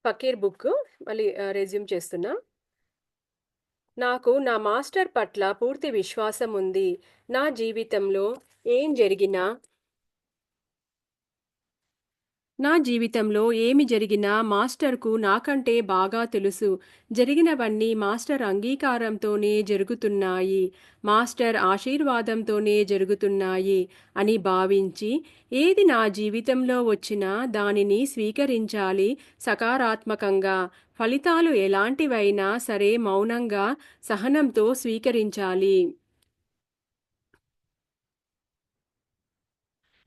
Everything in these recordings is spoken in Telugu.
ఫకీర్ బుక్ మళ్ళీ రెజ్యూమ్ చేస్తున్నా. నాకు నా మాస్టర్ పట్ల పూర్తి విశ్వాసం ఉంది. నా జీవితంలో ఏం జరిగినా ఏమి జరిగినా మాస్టర్‌కు నాకంటే బాగా తెలుసు. జరిగినవన్నీ మాస్టర్ అంగీకారంతోనే జరుగుతున్నాయి. మాస్టర్ ఆశీర్వాదంతోనే జరుగుతున్నాయి అని భావించి, ఏది నా జీవితంలో వచ్చినా దానిని స్వీకరించాలి సకారాత్మకంగా. ఫలితాలు ఎలాంటివైనా సరే మౌనంగా, సహనంతో స్వీకరించాలి.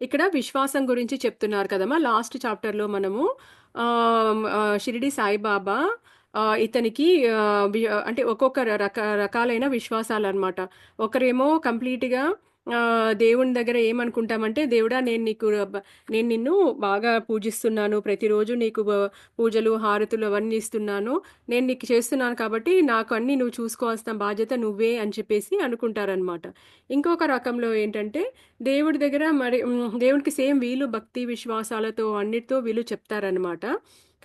ఇక్కడ విశ్వాసం గురించి చెప్తున్నారు కదమ్మా! లాస్ట్ చాప్టర్‌లో మనము షిరిడి సాయిబాబా ఇతనికి అంటే ఒక్కొక్క రకాలైన విశ్వాసాలనమాట. ఒకరేమో కంప్లీట్‌గా దేవుని దగ్గర ఏమనుకుంటామంటే, దేవుడా నేను నిన్ను బాగా పూజిస్తున్నాను. ప్రతిరోజు నీకు పూజలు, హారతులు అవన్నీ ఇస్తున్నాను. నేను నీకు చేస్తున్నాను కాబట్టి నాకు అన్నీ నువ్వు చూసుకోవాల్సిన బాధ్యత నువ్వే అని చెప్పేసి అనుకుంటారనమాట. ఇంకొక రకంలో ఏంటంటే దేవుడి దగ్గర దేవునికి సేమ్ వీళ్ళు భక్తి విశ్వాసాలతో అన్నిటితో వీళ్ళు చెప్తారనమాట.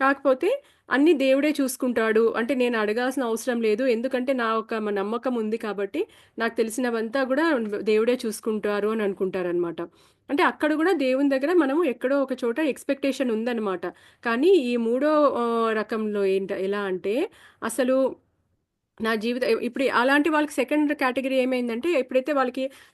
కాకపోతే అన్నీ దేవుడే చూసుకుంటాడు. అంటే నేను అడగాల్సిన అవసరం లేదు. ఎందుకంటే నా ఒక నమ్మకం ఉంది కాబట్టి నాకు తెలిసినవంతా గూడా దేవుడే చూసుకుంటారు అని అనుకుంటారనమాట. అంటే అక్కడ గూడా దేవుని దగ్గర మనము ఎక్కడో ఒక చోట ఎక్స్‌పెక్టేషన్ ఉందనమాట. కానీ ఈ మూడో రకంలో ఎలా అంటే అసలు నా ఇప్పుడు అలాంటి వాళ్ళకి సెకండ్ కేటగరీ ఏమైందంటే, ఎప్పుడైతే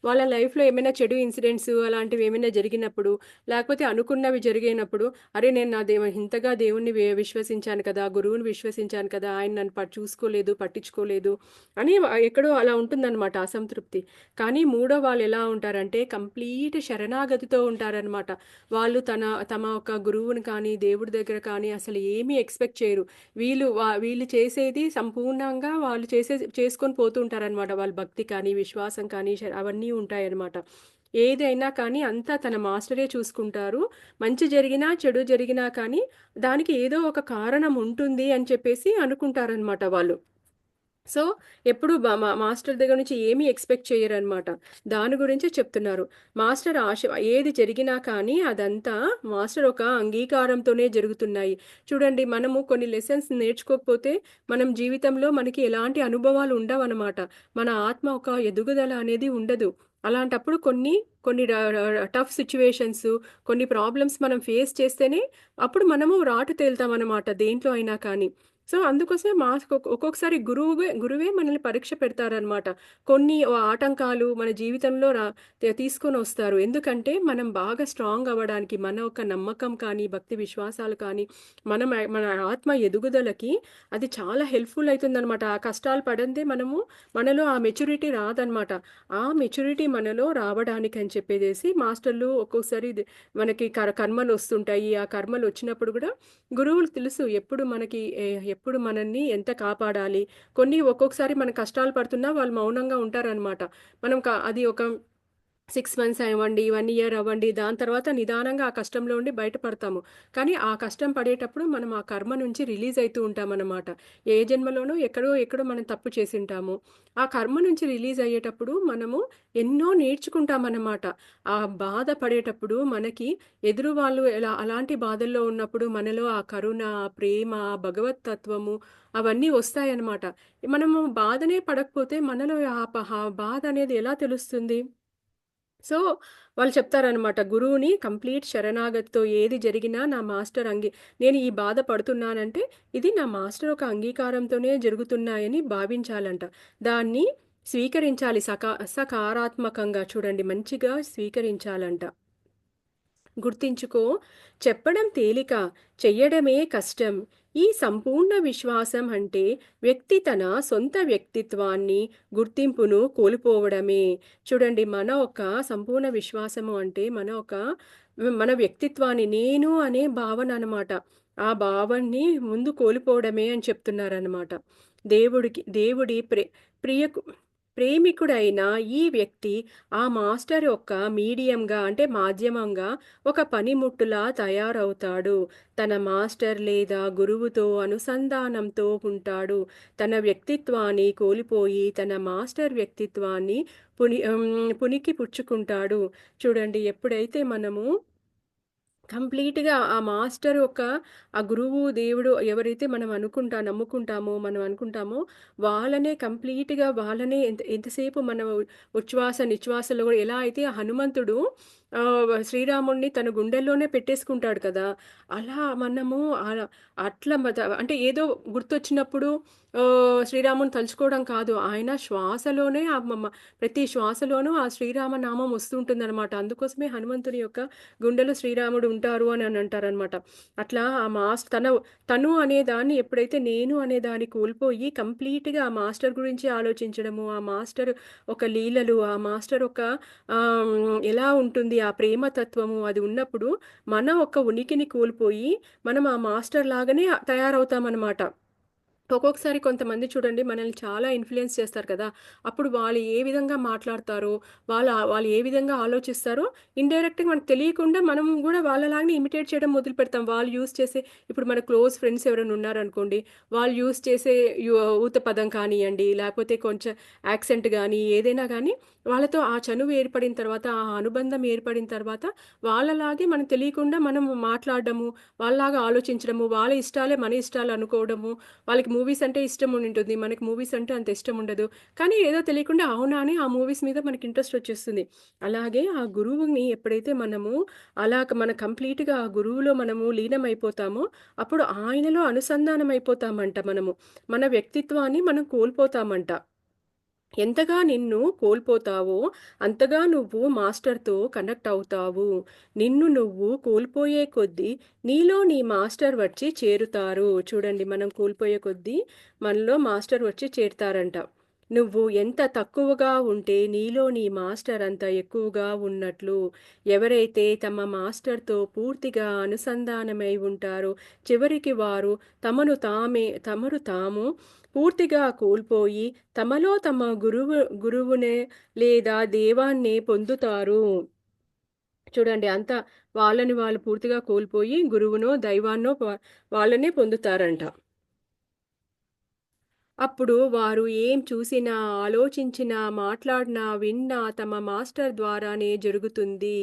వాళ్ళ లైఫ్‌లో ఏమైనా చెడు ఇన్సిడెంట్స్ అలాంటివి ఏమైనా జరిగినప్పుడు, లేకపోతే అనుకున్నవి జరిగినప్పుడు, అరే! నేను ఇంతగా దేవుడిని విశ్వసించాను కదా! గురువుని విశ్వసించాను కదా! ఆయన నన్ను చూసుకోలేదు, పట్టించుకోలేదు అని ఎక్కడో అలా ఉంటుందన్నమాట అసంతృప్తి. కానీ మూడో వాళ్ళు ఎలా ఉంటారంటే, కంప్లీట్ శరణాగతితో ఉంటారనమాట. వాళ్ళు తమ ఒక గురువుని కానీ, దేవుడి దగ్గర కానీ అసలు ఏమీ ఎక్స్‌పెక్ట్ చేయరు. వీళ్ళు చేసేది సంపూర్ణంగా వాళ్ళు చేసుకొని పోతూ ఉంటారనమాట. వాళ్ళ భక్తి కానీ, విశ్వాసం కానీ, అవన్నీ ఉంటాయనమాట. ఏదైనా కానీ అంతా తన మాస్టరే చూసుకుంటారు. మంచి జరిగినా, చెడు జరిగినా కానీ దానికి ఏదో ఒక కారణం ఉంటుంది అని చెప్పేసి అనుకుంటారనమాట వాళ్ళు. సో, ఎప్పుడు మాస్టర్ దగ్గర నుంచి ఏమి ఎక్స్‌పెక్ట్ చెయ్యరనమాట. దాని గురించే చెప్తున్నారు. మాస్టర్ ఏది జరిగినా కానీ అదంతా మాస్టర్ ఒక అంగీకారంతోనే జరుగుతున్నాయి. చూడండి మనము కొన్ని లెసన్స్ నేర్చుకోకపోతే మనం జీవితంలో మనకి ఎలాంటి అనుభవాలు ఉండవనమాట. మన ఆత్మ ఒక ఎదుగుదల అనేది ఉండదు. అలాంటప్పుడు కొన్ని టఫ్ సిట్యుయేషన్స్, కొన్ని ప్రాబ్లమ్స్ మనం ఫేస్ చేస్తేనే అప్పుడు మనము రాటు తేలుతామనమాట దేంట్లో అయినా కానీ. సో, అందుకోసమే ఒక్కొక్కసారి గురువే మనల్ని పరీక్ష పెడతారనమాట. కొన్ని ఆటంకాలు మన జీవితంలో తీసుకొనొస్తారు. ఎందుకంటే, మనం బాగా స్ట్రాంగ్ అవ్వడానికి మన ఒక నమ్మకం కానీ, భక్తి విశ్వాసాలు కానీ, మన ఆత్మ ఎదుగుదలకి అది చాలా హెల్ప్‌ఫుల్ అయితుందనమాట. ఆ కష్టాలు పడందే మనలో ఆ మెచ్యూరిటీ రాదనమాట. ఆ మెచ్యూరిటీ మనలో రావడానికని చెప్పేసేసి మాస్టర్లు ఒక్కొక్కసారి మనకి కర్మలొస్తుంటాయి. ఆ కర్మలొచ్చినప్పుడు గూడా గురువులు తెలుసు ఎప్పుడు మనల్ని ఎంత కాపాడాలి. ఒక్కొక్కసారి మనం కష్టాలు పడుతున్నా వాళ్ళు మౌనంగా ఉంటారనమాట. మనం అది ఒక 6 మంత్స్ అవ్వండి, 1 ఇయర్ అవ్వండి. దాని తర్వాత నిదానంగా ఆ కష్టంలో ఉండి బయటపడతాము. కానీ ఆ కష్టం పడేటప్పుడు మనం ఆ కర్మ నుంచి రిలీజ్ అయితూ ఉంటామనమాట. ఏ జన్మలోనో ఎక్కడో మనం తప్పు చేసుంటాము. ఆ కర్మ నుంచి రిలీజ్ అయ్యేటప్పుడు మనము ఎన్నో నేర్చుకుంటామనమాట. ఆ బాధ పడేటప్పుడు మనకి ఎదురు వాళ్ళు అలాంటి బాధల్లో ఉన్నప్పుడు మనలో ఆ కరుణ, ఆ ప్రేమ, ఆ భగవత్ తత్వము అవన్నీ వస్తాయన్నమాట. మనము బాధనే పడకపోతే మనలో ఆ బాధ అనేది ఎలా తెలుస్తుంది? సో, వాళ్ళు చెప్తారనమాట. గురువుని కంప్లీట్ శరణాగతితో ఏది జరిగినా నా మాస్టర్ నేను ఈ బాధ పడుతున్నానంటే, ఇది నా మాస్టర్ ఒక అంగీకారంతోనే జరుగుతున్నాయని భావించాలంట. దాన్ని స్వీకరించాలి సకారాత్మకంగా చూడండి మంచిగా స్వీకరించాలంట. గుర్తించుకో, చెప్పడం తేలిక, చెయ్యడమే కష్టం. ఈ సంపూర్ణ విశ్వాసం అంటే వ్యక్తి తన సొంత వ్యక్తిత్వాన్ని, గుర్తింపును కోల్పోవడమే. చూడండి సంపూర్ణ విశ్వాసము అంటే మన వ్యక్తిత్వాన్ని నేను అనే భావన అనమాట. ఆ భావనని ముందు కోల్పోవడమే అని చెప్తున్నారనమాట. దేవుడి ప్రియకు ప్రేమికుడైన ఈ వ్యక్తి ఆ మాస్టర్ యొక్క మీడియంగా అంటే మాధ్యమంగా ఒక పనిముట్టులా తయారవుతాడు. తన మాస్టర్ లేదా గురువుతో అనుసంధానంతో ఉంటాడు. తన వ్యక్తిత్వాన్ని కోల్పోయి తన మాస్టర్ వ్యక్తిత్వాన్ని పుణికి పుచ్చుకుంటాడు. చూడండి ఎప్పుడైతే మనము కంప్లీట్‌గా ఆ మాస్టర్ ఒక ఆ గురువు, దేవుడు ఎవరైతే మనం నమ్ముకుంటామో, మనం అనుకుంటామో వాళ్ళనే కంప్లీట్‌గా వాళ్ళనే ఎంతసేపు మనం ఉచ్ఛ్వాస, నిశ్వాసలో గూడా ఎలా అయితే ఆ హనుమంతుడు శ్రీరాముడిని తన గుండెల్లోనే పెట్టేసుకుంటాడు కదా! అలా మనము అట్లా అంటే ఏదో గుర్తొచ్చినప్పుడు శ్రీరాముని తలుచుకోవడం కాదు. ఆయన శ్వాసలోనే ప్రతి శ్వాసలోనూ ఆ శ్రీరామ నామం వస్తుంటుందనమాట. అందుకోసమే హనుమంతుని యొక్క గుండెలో శ్రీరాముడు ఉంటారు అని అంటారనమాట. అట్లా ఆ తను అనే దాన్ని ఎప్పుడైతే నేను అనే దాన్ని కోల్పోయి కంప్లీట్‌గా ఆ మాస్టర్ గురించి ఆలోచించడము, ఆ మాస్టర్ ఒక లీలలు, ఆ మాస్టర్ ఒక ఎలా ఉంటుంది ఆ ప్రేమ తత్వము అది ఉన్నప్పుడు మన ఒక ఉనికిని కోల్పోయి మనం ఆ మాస్టర్ లాగానే తయారవుతామనమాట. ఒక్కొక్కసారి కొంతమంది చూడండి మనల్ని చాలా ఇన్‌ఫ్లూయెన్స్ చేస్తారు కదా! అప్పుడు వాళ్ళు ఏ విధంగా మాట్లాడతారో, వాళ్ళు ఏ విధంగా ఆలోచిస్తారో ఇండైరెక్ట్‌గా మనకు తెలియకుండా మనం గూడా వాళ్ళలాగానే ఇమిటేట్ చేయడం మొదలుపెడతాం. వాళ్ళు యూజ్ చేసే ఇప్పుడు మన క్లోజ్ ఫ్రెండ్స్ ఎవరైనా ఉన్నారనుకోండి, వాళ్ళు యూజ్ చేసే యు ఊత పదం కానియ్యండి, లేకపోతే కొంచెం యాక్సెంట్ గాని, ఏదైనా గాని వాళ్ళతో ఆ చనువు ఏర్పడిన తర్వాత, ఆ అనుబంధం ఏర్పడిన తర్వాత వాళ్ళలాగే మనకు తెలియకుండా మనం మాట్లాడడము, వాళ్ళలాగా ఆలోచించడము, వాళ్ళ ఇష్టాలే మన ఇష్టాలు అనుకోవడము, వాళ్ళకి మూవీస్ అంటే ఇష్టం ఉండింటుంది. మనకి మూవీస్ అంటే అంత ఇష్టం ఉండదు. కానీ ఏదో తెలియకుండా అవునా అని ఆ మూవీస్ మీద మనకి ఇంట్రెస్ట్ వచ్చేస్తుంది. అలాగే ఆ గురువుని ఎప్పుడైతే మనము మన కంప్లీట్‌గా ఆ గురువులో మనము లీనమైపోతామో, అప్పుడు ఆయనలో అనుసంధానం అయిపోతామంట మనము. మన వ్యక్తిత్వాన్ని మనం కోల్పోతామంట. ఎంతగా నిన్ను కోల్పోతావో, అంతగా నువ్వు మాస్టర్‌తో కనెక్ట్ అవుతావు. నిన్ను నువ్వు కోల్పోయే కొద్దీ, నీలో నీ మాస్టర్ వచ్చి చేరుతారు. చూడండి మనం కోల్పోయే కొద్దీ, మనలో మాస్టర్ వచ్చి చేరుతారంట. నువ్వు ఎంత తక్కువగా ఉంటే, నీలో నీ మాస్టర్ అంత ఎక్కువగా ఉన్నట్లు. ఎవరైతే తమ మాస్టర్‌తో పూర్తిగా అనుసంధానమై ఉంటారో, చివరికి వారు తమను తాము పూర్తిగా కోల్పోయి తమ గురువునే లేదా దేవాన్నే పొందుతారు. చూడండి వాళ్ళని వాళ్ళు పూర్తిగా కోల్పోయి గురువునో, దైవాన్నో వాళ్ళనే పొందుతారంట. అప్పుడు వారు ఏం చూసినా, ఆలోచించినా, మాట్లాడినా, విన్నా తమ మాస్టర్ ద్వారానే జరుగుతుంది.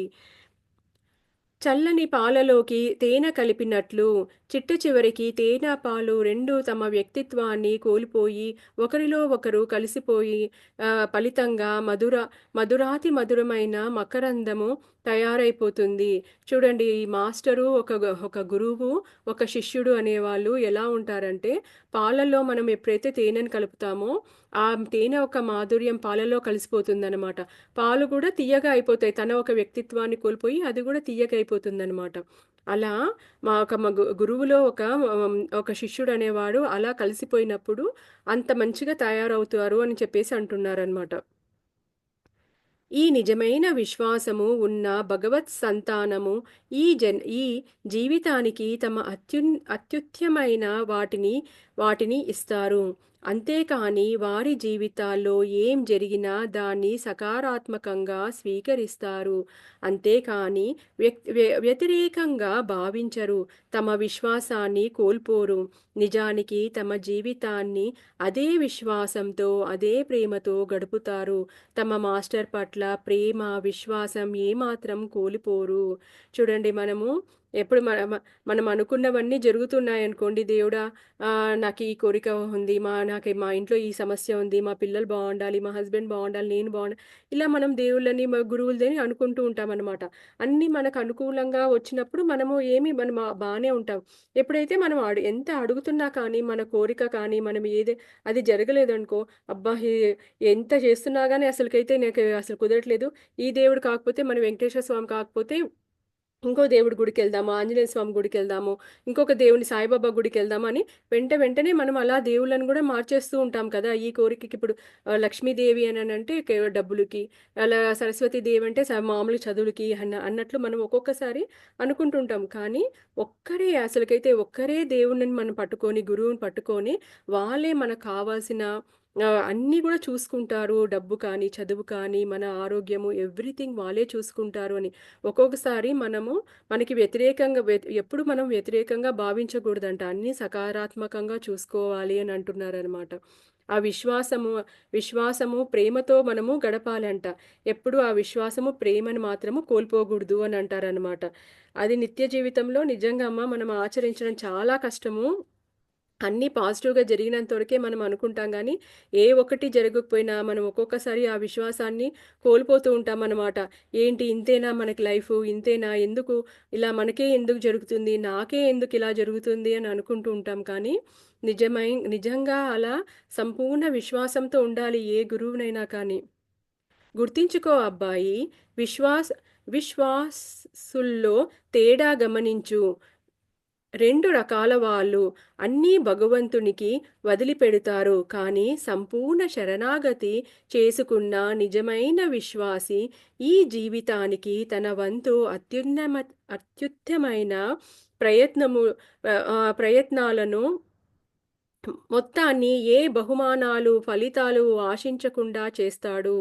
చల్లని పాలలోకి తేనె కలిపినట్లు చిట్టచివరికి తేనె, పాలు రెండూ తమ వ్యక్తిత్వాన్ని కోల్పోయి ఒకరిలో ఒకరు కలిసిపోయి ఫలితంగా మధురాతి మధురమైన మకరందము తయారైపోతుంది. చూడండి ఈ మాస్టరు ఒక గురువు, ఒక శిష్యుడు అనేవాళ్ళు ఎలా ఉంటారంటే పాలల్లో మనం ఎప్పుడైతే తేనెను కలుపుతామో ఆ తేనె ఒక మాధుర్యం పాలలో కలిసిపోతుందనమాట. పాలు గూడా తియ్యగా అయిపోతాయి. తన ఒక వ్యక్తిత్వాన్ని కోల్పోయి అది గూడా తియ్యగా అయిపోతుందనమాట. అలా మా గురువులో ఒక శిష్యుడనేవాడు అలా కలిసిపోయినప్పుడు అంత మంచిగా తయారవుతారు అని చెప్పేసి అంటున్నారనమాట. ఈ నిజమైన విశ్వాసము ఉన్న భగవత్ సంతానము ఈ జీవితానికి తమ అత్యుత్తమైన వాటిని ఇస్తారు. అంతేకాని వారి జీవితాల్లో ఏం జరిగినా దాన్ని సకారాత్మకంగా స్వీకరిస్తారు. అంతేకాని వ్యతిరేకంగా భావించరు. తమ విశ్వాసాన్ని కోల్పోరు. నిజానికి తమ జీవితాన్ని అదే విశ్వాసంతో, అదే ప్రేమతో గడుపుతారు. తమ మాస్టర్ పట్ల ప్రేమ, విశ్వాసం ఏమాత్రం కోల్పోరు. చూడండి మనము ఎప్పుడు మనం అనుకున్నవన్నీ జరుగుతున్నాయనుకోండి, దేవుడా నాకు ఈ కోరిక ఉంది. మా ఇంట్లో ఈ సమస్య ఉంది. మా పిల్లలు బావుండాలి, మా హస్బెండ్ బావుండాలి, నేను ఇలా మనం దేవుళ్ళని, గురువులదని అనుకుంటూ ఉంటామనమాట. అన్నీ మనకు అనుకూలంగా వచ్చినప్పుడు మనం బానే ఉంటాం. ఎప్పుడైతే మనం ఎంత అడుగుతున్నా కానీ, మన కోరిక కానీ, అది జరగలేదనుకో, అబ్బా! ఎంత చేస్తున్నా గాని అసలుకైతే నాకు అసలు కుదరట్లేదు. ఈ దేవుడు కాకపోతే మన వెంకటేశ్వర స్వామి కాకపోతే ఇంకో దేవుడి గుడికెళ్దాము, ఆంజనేయ స్వామి గుడికెళ్దాము, ఇంకొక దేవుని సాయిబాబా గుడికెళ్దాము అని వెంటనే మనం అలా దేవుళ్ళని గూడా మార్చేస్తూ ఉంటాం కదా! ఈ కోరికకి ఇప్పుడు లక్ష్మీదేవి అననంటే డబ్బులకి, అలా సరస్వతి దేవి అంటే మామూలు చదువులకి అన్నట్లు మనం ఒక్కొక్కసారి అనుకుంటుంటాం. కానీ ఒక్కరే దేవుడిని మనం పట్టుకొని, గురువుని పట్టుకొని వాళ్ళే మనకు కావాల్సిన అన్నీ గూడా చూసుకుంటారు. డబ్బు కానీ, చదువు కానీ, మన ఆరోగ్యము ఎవ్రీథింగ్ వాళ్ళే చూసుకుంటారు అని. ఒక్కొక్కసారి మనకి వ్యతిరేకంగా ఎప్పుడు మనం వ్యతిరేకంగా భావించకూడదంట. అన్నీ సకారాత్మకంగా చూసుకోవాలి అని అంటున్నారనమాట. ఆ విశ్వాసము ప్రేమతో మనము గడపాలంట. ఎప్పుడు ఆ విశ్వాసము, ప్రేమను మాత్రము కోల్పోకూడదు అని అంటారనమాట. అది నిత్య జీవితంలో నిజంగా అమ్మ మనం ఆచరించడం చాలా కష్టము. అన్నీ పాజిటివ్‌గా జరిగినంత వరకే మనం అనుకుంటాం గానీ, ఏ ఒక్కటి జరగకపోయినా మనం ఒక్కొక్కసారి ఆ విశ్వాసాన్ని కోల్పోతూ ఉంటామనమాట. ఏంటి ఇంతేనా మనకి లైఫు? ఇంతేనా? ఎందుకు ఇలా మనకే ఎందుకు జరుగుతుంది? నాకే ఎందుకు ఇలా జరుగుతుంది? అని అనుకుంటూ ఉంటాం కానీ, నిజంగా అలా సంపూర్ణ విశ్వాసంతో ఉండాలి ఏ గురువునైనా కానీ. గుర్తించుకో అబ్బాయి, విశ్వాస్ విశ్వాసుల్లో తేడా గమనించు. 2 రకాల వాళ్ళు. అన్నీ భగవంతునికి వదిలిపెడతారు. కానీ సంపూర్ణ శరణాగతి చేసుకున్న నిజమైన విశ్వాసి ఈ జీవితానికి తన వంతు అత్యుత్తమైన ప్రయత్నము ప్రయత్నాలను మొత్తాన్ని ఏ బహుమానాలు, ఫలితాలు ఆశించకుండా చేస్తాడు.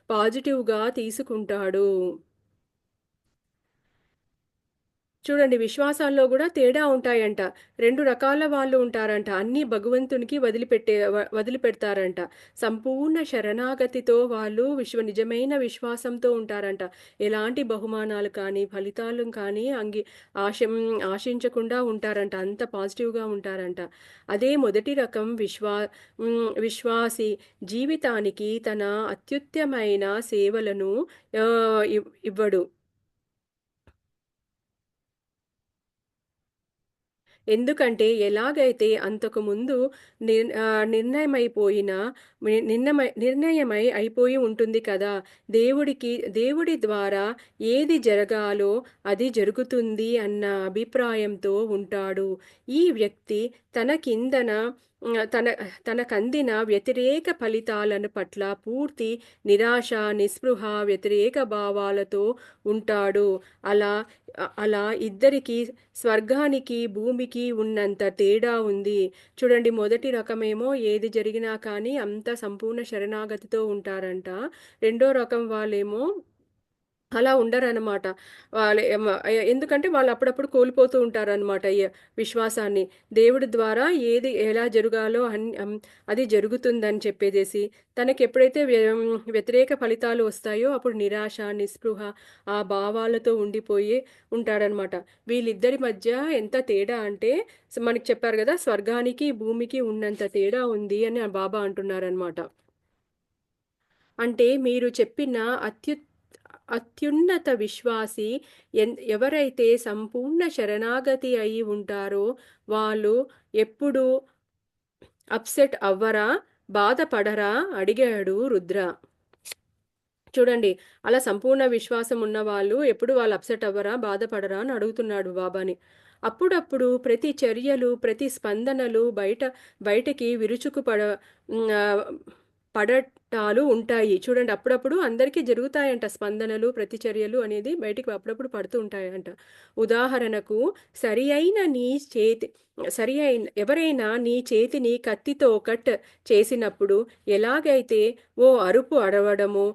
పాజిటివ్‌గా తీసుకుంటాడు. చూడండి విశ్వాసాల్లో గూడా తేడా ఉంటాయంట. 2 రకాల వాళ్ళు ఉంటారంట. అన్నీ భగవంతునికి వదిలిపెడతారంట. సంపూర్ణ శరణాగతితో వాళ్ళు నిజమైన విశ్వాసంతో ఉంటారంట. ఎలాంటి బహుమానాలు కానీ, ఫలితాలు కానీ ఆశించకుండా ఉంటారంట. అంత పాజిటివ్‌గా ఉంటారంట. అదే మొదటి రకం విశ్వాసి జీవితానికి తన అత్యుత్తమైన సేవలను ఇవ్వడు. ఎందుకంటే ఎలాగైతే అంతకుముందు నిర్ణయమైపోయిన నిర్ణయమై అయిపోయి ఉంటుంది కదా! దేవుడి ద్వారా ఏది జరగాలో అది జరుగుతుంది అన్న అభిప్రాయంతో ఉంటాడు. ఈ వ్యక్తి తన కిందన తన తనకందిన వ్యతిరేక ఫలితాలను పట్ల పూర్తి నిరాశ, నిస్పృహ, వ్యతిరేక భావాలతో ఉంటాడు. అలా అలా ఇద్దరికీ స్వర్గానికి, భూమికి ఉన్నంత తేడా ఉంది. చూడండి మొదటి రకమేమో ఏది జరిగినా కానీ అంత సంపూర్ణ శరణాగతితో ఉంటారంట. రెండో రకం వాళ్ళేమో అలా ఉండరనమాట. ఎందుకంటే వాళ్ళు అప్పుడప్పుడు కోల్పోతూ ఉంటారనమాట విశ్వాసాన్ని. దేవుడి ద్వారా ఏది ఎలా జరగాలో అది జరుగుతుందని చెప్పేసేసి, తనకెప్పుడైతే వ్యతిరేక ఫలితాలు వస్తాయో అప్పుడు నిరాశ, నిస్పృహ ఆ భావాలతో ఉండిపోయి ఉంటాడనమాట. వీళ్ళిద్దరి మధ్య ఎంత తేడా అంటే మనకి చెప్పారు గదా! స్వర్గానికి, భూమికి ఉన్నంత తేడా ఉంది అని ఆ బాబా అంటున్నారనమాట. అంటే మీరు చెప్పిన అత్యున్నత విశ్వాసి ఎవరైతే సంపూర్ణ శరణాగతి అయి ఉంటారో వాళ్ళు ఎప్పుడూ అప్సెట్ అవ్వరా? బాధపడరా? అడిగాడు రుద్ర. చూడండి అలా సంపూర్ణ విశ్వాసం ఉన్నవాళ్ళు ఎప్పుడు వాళ్ళు అప్సెట్ అవ్వరా? బాధపడరా? అని అడుగుతున్నాడు బాబాని. అప్పుడప్పుడు ప్రతి చర్యలు, ప్రతి స్పందనలు బయటకి హ్మ్. పడటాలు ఉంటాయి. చూడండి అప్పుడప్పుడు అందరికీ జరుగుతాయంట స్పందనలు, ప్రతిచర్యలు అనేది బయటికి అప్పుడప్పుడు పడుతూ ఉంటాయంట. ఉదాహరణకు సరి అయిన నీ చేతి ఎవరైనా నీ చేతిని కత్తితో కట్ చేసినప్పుడు ఎలాగైతే ఓ అరుపు అరవడమో,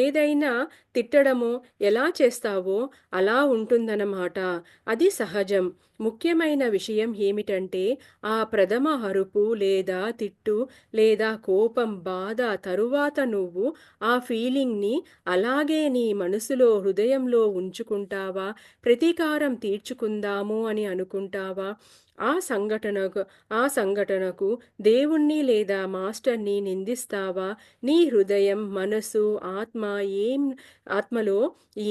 ఏదైనా తిట్టడమో ఎలా చేస్తావో అలా ఉంటుందన్నమాట. అది సహజం. ముఖ్యమైన విషయం ఏమిటంటే ఆ ప్రథమ అరుపు లేదా తిట్టు లేదా కోపం, బాధ తరువాత నువ్వు ఆ ఫీలింగ్‌ని అలాగే నీ మనసులో, హృదయంలో ఉంచుకుంటావా? ప్రతీకారం తీర్చుకుందాము అని అనుకుంటావా? ఆ సంఘటనకు ఆ సంఘటనకు దేవుణ్ణి లేదా మాస్టర్‌ని నిందిస్తావా? నీ హృదయం, మనసు, ఏం ఆత్మలో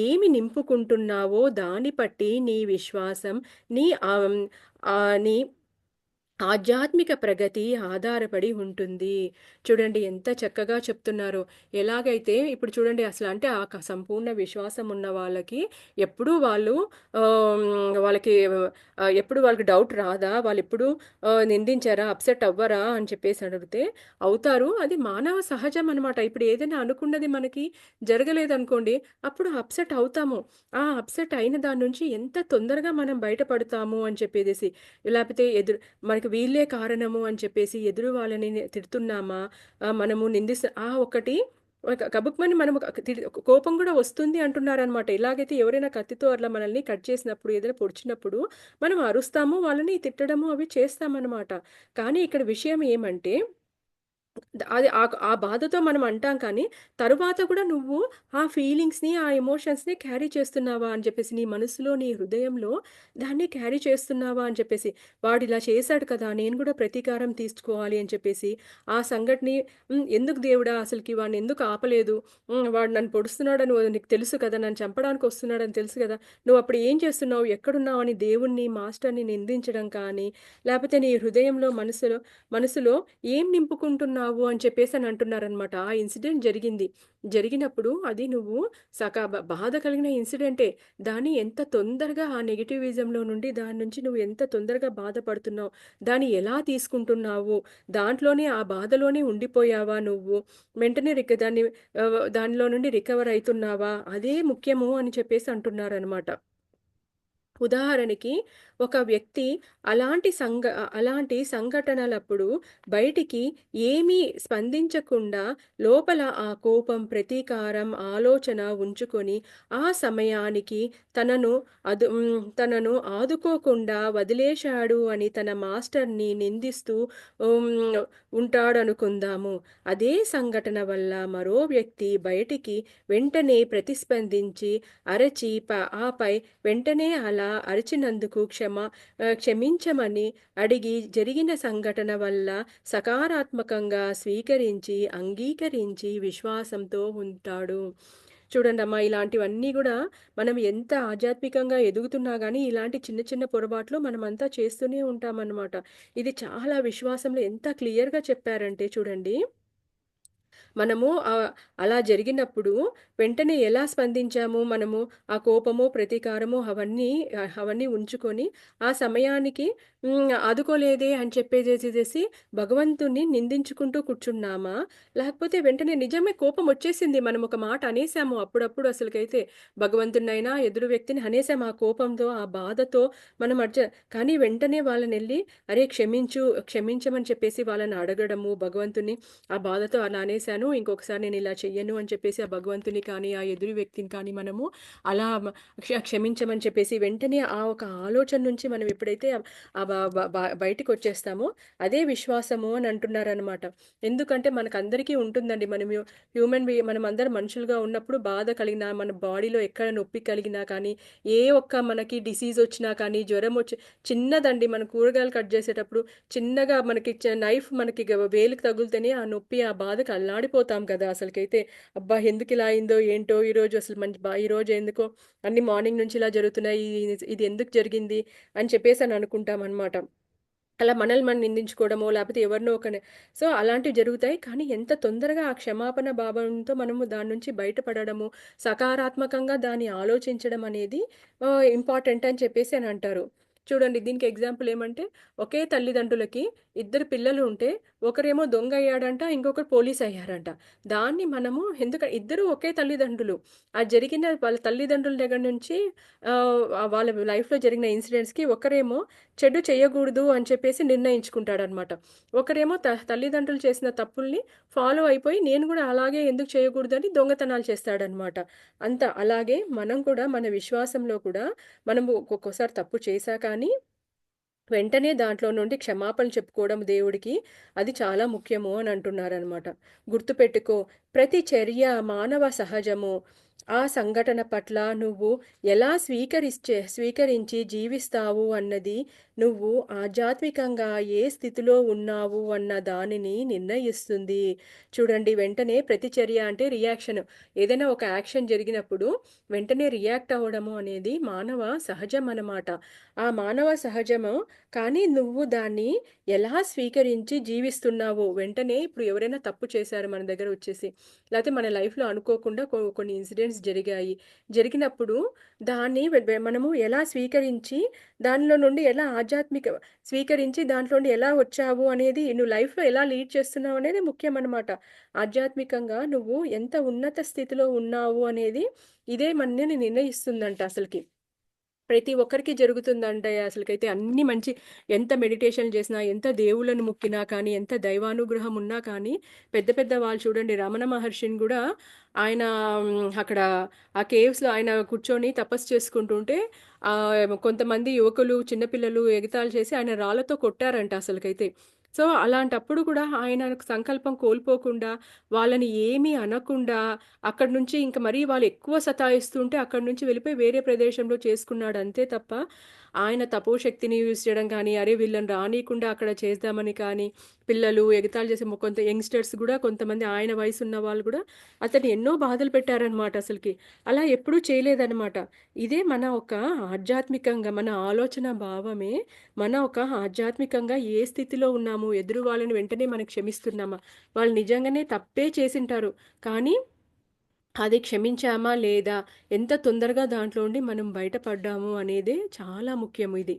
ఏమి నింపుకుంటున్నావో దాన్ని బట్టి నీ విశ్వాసం, నీ నీ ఆధ్యాత్మిక ప్రగతి ఆధారపడి ఉంటుంది. చూడండి ఎంత చక్కగా చెప్తున్నారో. ఎలాగైతే ఇప్పుడు చూడండి అసలు అంటే ఆ సంపూర్ణ విశ్వాసం ఉన్న వాళ్ళకి ఎప్పుడూ వాళ్ళకి ఎప్పుడు వాళ్ళకి డౌట్ రాదా? వాళ్ళెప్పుడు నిందించారా? అప్సెట్ అవ్వరా? అని చెప్పేసి అడిగితే అవుతారు. అది మానవ సహజం అనమాట. ఇప్పుడు ఏదైనా అనుకున్నది మనకి జరగలేదనుకోండి, అప్పుడు అప్సెట్ అవుతాము. ఆ అప్సెట్ అయిన దాని నుంచి ఎంత తొందరగా మనం బయటపడతాము అని చెప్పేసేసి. లేకపోతే మనకి వీళ్ళే కారణము అని చెప్పేసి ఎదురు వాళ్ళని తిడుతున్నామా? మనము ఒకటి గబుక్మని మనం కోపం గూడా వస్తుంది అంటున్నారనమాట. ఎలాగైతే ఎవరైనా కత్తితో అట్లా మనల్ని కట్ చేసినప్పుడు, ఏదైనా పొడిచినప్పుడు మనం అరుస్తాము, వాళ్ళని తిట్టడము అవి చేస్తామనమాట. కానీ ఇక్కడ విషయం ఏమంటే అది ఆ బాధతో మనం అంటాం కానీ, తరువాత కూడా నువ్వు ఆ ఫీలింగ్స్‌ని, ఆ ఎమోషన్స్‌ని క్యారీ చేస్తున్నావా అని చెప్పేసి, నీ మనసులో, నీ హృదయంలో దాన్ని క్యారీ చేస్తున్నావా అని చెప్పేసి, వాడిలా చేశాడు కదా! నేను కూడా ప్రతీకారం తీర్చుకోవాలి అని చెప్పేసి, ఆ సంఘటనని ఎందుకు దేవుడా అసలకి వాడిని ఎందుకు ఆపలేదు? వాడు నన్ను పొడుస్తున్నాడని నీకు తెలుసు కదా! నన్ను చంపడానికి వస్తున్నాడని తెలుసు కదా! నువ్వప్పుడు ఏం చేస్తున్నావు? ఎక్కడున్నావు? అని దేవుడిని, మాస్టర్‌ని నిందించడం కానీ, లేపోతే నీ హృదయంలో, మనసులో ఏం నింపుకుంటున్నావు అని చెప్పేసని అంటున్నారనమాట. ఆ ఇన్సిడెంట్ జరిగింది. జరిగినప్పుడు అది నువ్వు బాధ కలిగిన ఇన్సిడెంటే. దాన్ని ఎంత తొందరగా ఆ నెగెటివిజంలో నుండి దాని నుంచి నువ్వు ఎంత తొందరగా బాధపడుతున్నావు, దాన్ని ఎలా తీసుకుంటున్నావు, దాంట్లోనే ఆ బాధలోనే ఉండిపోయావా నువ్వు, వెంటనే దానిలో నుండి రికవర్ అయితున్నావా, అదే ముఖ్యము అని చెప్పేసి అంటున్నారనమాట. ఉదాహరణకి ఒక వ్యక్తి అలాంటి సంఘటనలప్పుడు బయటికి ఏమీ స్పందించకుండా లోపల ఆ కోపం, ప్రతీకారం, ఆలోచన ఉంచుకొని ఆ సమయానికి తనను ఆదుకోకుండా వదిలేశాడు అని తన మాస్టర్‌ని నిందిస్తూ హ్మ్, ఉంటాడనుకుందాము. అదే సంఘటన వల్ల మరో వ్యక్తి బయటికి వెంటనే ప్రతిస్పందించి అరచి ఆపై వెంటనే అలా అరిచినందుకు క్షమించమని అడిగి జరిగిన సంఘటన వల్ల సకారాత్మకంగా స్వీకరించి, అంగీకరించి విశ్వాసంతో ఉంటాడు. చూడండమ్మా ఇలాంటివన్నీ గూడా మనం ఎంత ఆధ్యాత్మికంగా ఎదుగుతున్నా గానీ, ఇలాంటి చిన్న చిన్న పొరపాట్లు మనమంతా చేస్తూనే ఉంటామనమాట. ఇది చాలా విశ్వాసంలో ఎంత క్లియర్‌గా చెప్పారంటే చూడండి. మనము అలా జరిగినప్పుడు వెంటనే ఎలా స్పందించాము మనము? ఆ కోపమో, ప్రతీకారమో అవన్నీ ఉంచుకొని, ఆ సమయానికి ఆదుకోలేదే అని చెప్పేసేసేసి భగవంతుడిని నిందించుకుంటూ కూర్చున్నామా? లేకపోతే వెంటనే నిజమే కోపమొచ్చేసింది. మనం ఒక మాట అనేసాము అప్పుడప్పుడు అసలకైతే భగవంతుడినైనా, ఎదురు వ్యక్తిని అనేసాము ఆ కోపంతో, ఆ బాధతో మనం కానీ వెంటనే వాళ్ళనెళ్లి అరే! క్షమించమని చెప్పేసి వాళ్ళని అడగడము భగవంతుడిని ఆ బాధతో అలా అనేసాను. ఇంకొకసారి నేనిలా చెయ్యను అని చెప్పేసి ఆ భగవంతుని కానీ, ఆ ఎదురు వ్యక్తిని కానీ మనము అలా క్షమించమని చెప్పేసి వెంటనే ఆ ఒక ఆలోచన నుంచి మనం ఎప్పుడైతే ఆ బ బ బ బయటికొచ్చేస్తామో అదే విశ్వాసము అని అంటున్నారనమాట. ఎందుకంటే మనకందరికీ ఉంటుందండి. మనమందరం మనుషులుగా ఉన్నప్పుడు బాధ కలిగినా, మన బాడీలో ఎక్కడ నొప్పి కలిగినా కానీ, ఏ ఒక్క మనకి డిసీజొచ్చినా కానీ, జ్వరమొచ్చి చిన్నదండి మనం కూరగాయలు కట్ చేసేటప్పుడు చిన్నగా మనకి నైఫ్ మనకి వేలుకి తగులుతేనే ఆ నొప్పి, ఆ బాధకి అల్లాడిపోతాం కదా! అసలకైతే. అబ్బా! ఎందుకిలా అయిందో ఏంటో ఈరోజు అసలు ఈరోజు ఎందుకో అన్నీ మార్నింగ్ నుంచి ఇలా జరుగుతున్నాయి. ఇది ఎందుకు జరిగింది అని చెప్పేసని అనుకుంటామనమాట. అలా మనల్ని మనం నిందించుకోవడమో, లేపోతే ఎవరినో ఒకరిని అలాంటివి జరుగుతాయి. కానీ ఎంత తొందరగా ఆ క్షమాపణ భావంతో మనము దాని నుంచి బయటపడడము, సకారాత్మకంగా దాన్ని ఆలోచించడం అనేది ఇంపార్టెంట్ అని చెప్పేసి అని అంటారు. చూడండి దీనికి ఎగ్జాంపుల్ ఏమంటే, ఒకే తల్లిదండ్రులకి ఇద్దరు పిల్లలు ఉంటే, ఒకరేమో దొంగ అయ్యాడంట, ఇంకొకరు పోలీస్ అయ్యారంట. దాన్ని మనము ఇద్దరు ఒకే తల్లిదండ్రులు. జరిగిన వాళ్ళ తల్లిదండ్రుల దగ్గర నుంచి వాళ్ళ లైఫ్‌లో జరిగిన ఇన్సిడెంట్స్‌కి ఒకరేమో చెడు చేయగూడదు అని చెప్పేసి నిర్ణయించుకుంటాడనమాట. ఒకరేమో తల్లిదండ్రులు చేసిన తప్పుల్ని ఫాలో అయిపోయి, నేను గూడా అలాగే ఎందుకు చేయకూడదని దొంగతనాలు చేస్తాడనమాట. అలాగే మనం కూడా మన విశ్వాసంలో కూడా మనము ఒక్కొక్కసారి తప్పు చేశా కానీ వెంటనే దాంట్లో నుండి క్షమాపణలు చెప్పుకోవడం దేవుడికి అది చాలా ముఖ్యము అని అంటున్నారనమాట. గుర్తుపెట్టుకో ప్రతి చర్య మానవ సహజము. ఆ సంఘటన పట్ల నువ్వు ఎలా స్వీకరించి జీవిస్తావు అన్నది నువ్వు ఆధ్యాత్మికంగా ఏ స్థితిలో ఉన్నావు అన్న దానిని నిర్ణయిస్తుంది. చూడండి వెంటనే ప్రతిచర్య అంటే రియాక్షన్. ఏదైనా ఒక యాక్షన్ జరిగినప్పుడు వెంటనే రియాక్ట్ అవ్వడము అనేది మానవ సహజం అన్నమాట. ఆ మానవ సహజము కానీ నువ్వు దాన్ని ఎలా స్వీకరించి జీవిస్తున్నావో వెంటనే ఇప్పుడు ఎవరైనా తప్పు చేశారు మన దగ్గర వచ్చేసి, లేతే మన లైఫ్‌లో అనుకోకుండా కొన్ని ఇన్సిడెంట్స్ జరిగాయి. జరిగినప్పుడు దాన్ని మనము ఎలా స్వీకరించి, దానిలో నుండి ఎలా స్వీకరించి దాంట్లో నుండి ఎలా వచ్చావు అనేది, నువ్వు లైఫ్‌లో ఎలా లీడ్ చేస్తున్నావు అనేది ముఖ్యమనమాట. ఆధ్యాత్మికంగా నువ్వు ఎంత ఉన్నత స్థితిలో ఉన్నావు అనేది ఇదే మనని నిర్ణయిస్తుందంట అసలకి. ప్రతి ఒక్కరికి జరుగుతుందంటే అసలకైతే అన్ని ఎంత మెడిటేషన్‌లు చేసినా, ఎంత దేవుళ్ళను మొక్కినా కానీ, ఎంత దైవానుగ్రహం ఉన్నా కానీ, పెద్ద పెద్ద వాళ్ళు చూడండి రమణ మహర్షిని గూడా ఆయన అక్కడ ఆ కేవ్స్‌లో ఆయన కూర్చొని తపస్సు చేసుకుంటుంటే కొంతమంది యువకులు, చిన్న పిల్లలు ఎగతాళి చేసి ఆయన రాళ్ళతో కొట్టారంట అసలకైతే. సో, అలాంటప్పుడు కూడా ఆయన సంకల్పం కోల్పోకుండా, వాళ్ళని ఏమీ అనకుండా, అక్కడి నుంచి ఇంక మరీ వాళ్ళు ఎక్కువ సతాయిస్తుంటే అక్కడి నుంచి వెళ్ళిపోయి వేరే ప్రదేశంలో చేసుకున్నాడు అంతే తప్ప, ఆయన తపోశక్తిని యూజ్ చేయడం గానీ, అరే! వీళ్ళని రానీయకుండా అక్కడ చేద్దామని కానీ, పిల్లలు ఎగతాళి చేసే కొంత యంగ్‌స్టర్స్ గూడా కొంతమంది ఆయన వయసున్న వాళ్ళు గూడా అతన్ని ఎన్నో బాధలు పెట్టారనమాట అసలకి. అలా ఎప్పుడూ చేయలేదనమాట. ఇదే మన ఒక ఆధ్యాత్మికంగా మన ఆలోచన భావమే మన ఒక ఆధ్యాత్మికంగా ఏ స్థితిలో ఉన్నాము, ఎదురు వాళ్ళని వెంటనే మనం క్షమిస్తున్నామా? వాళ్ళు నిజంగానే తప్పే చేసుంటారు. కానీ అది క్షమించామా లేదా? ఎంత తొందరగా దాంట్లో నుండి మనం బయటపడ్డాము అనేదే చాలా ముఖ్యం ఇది.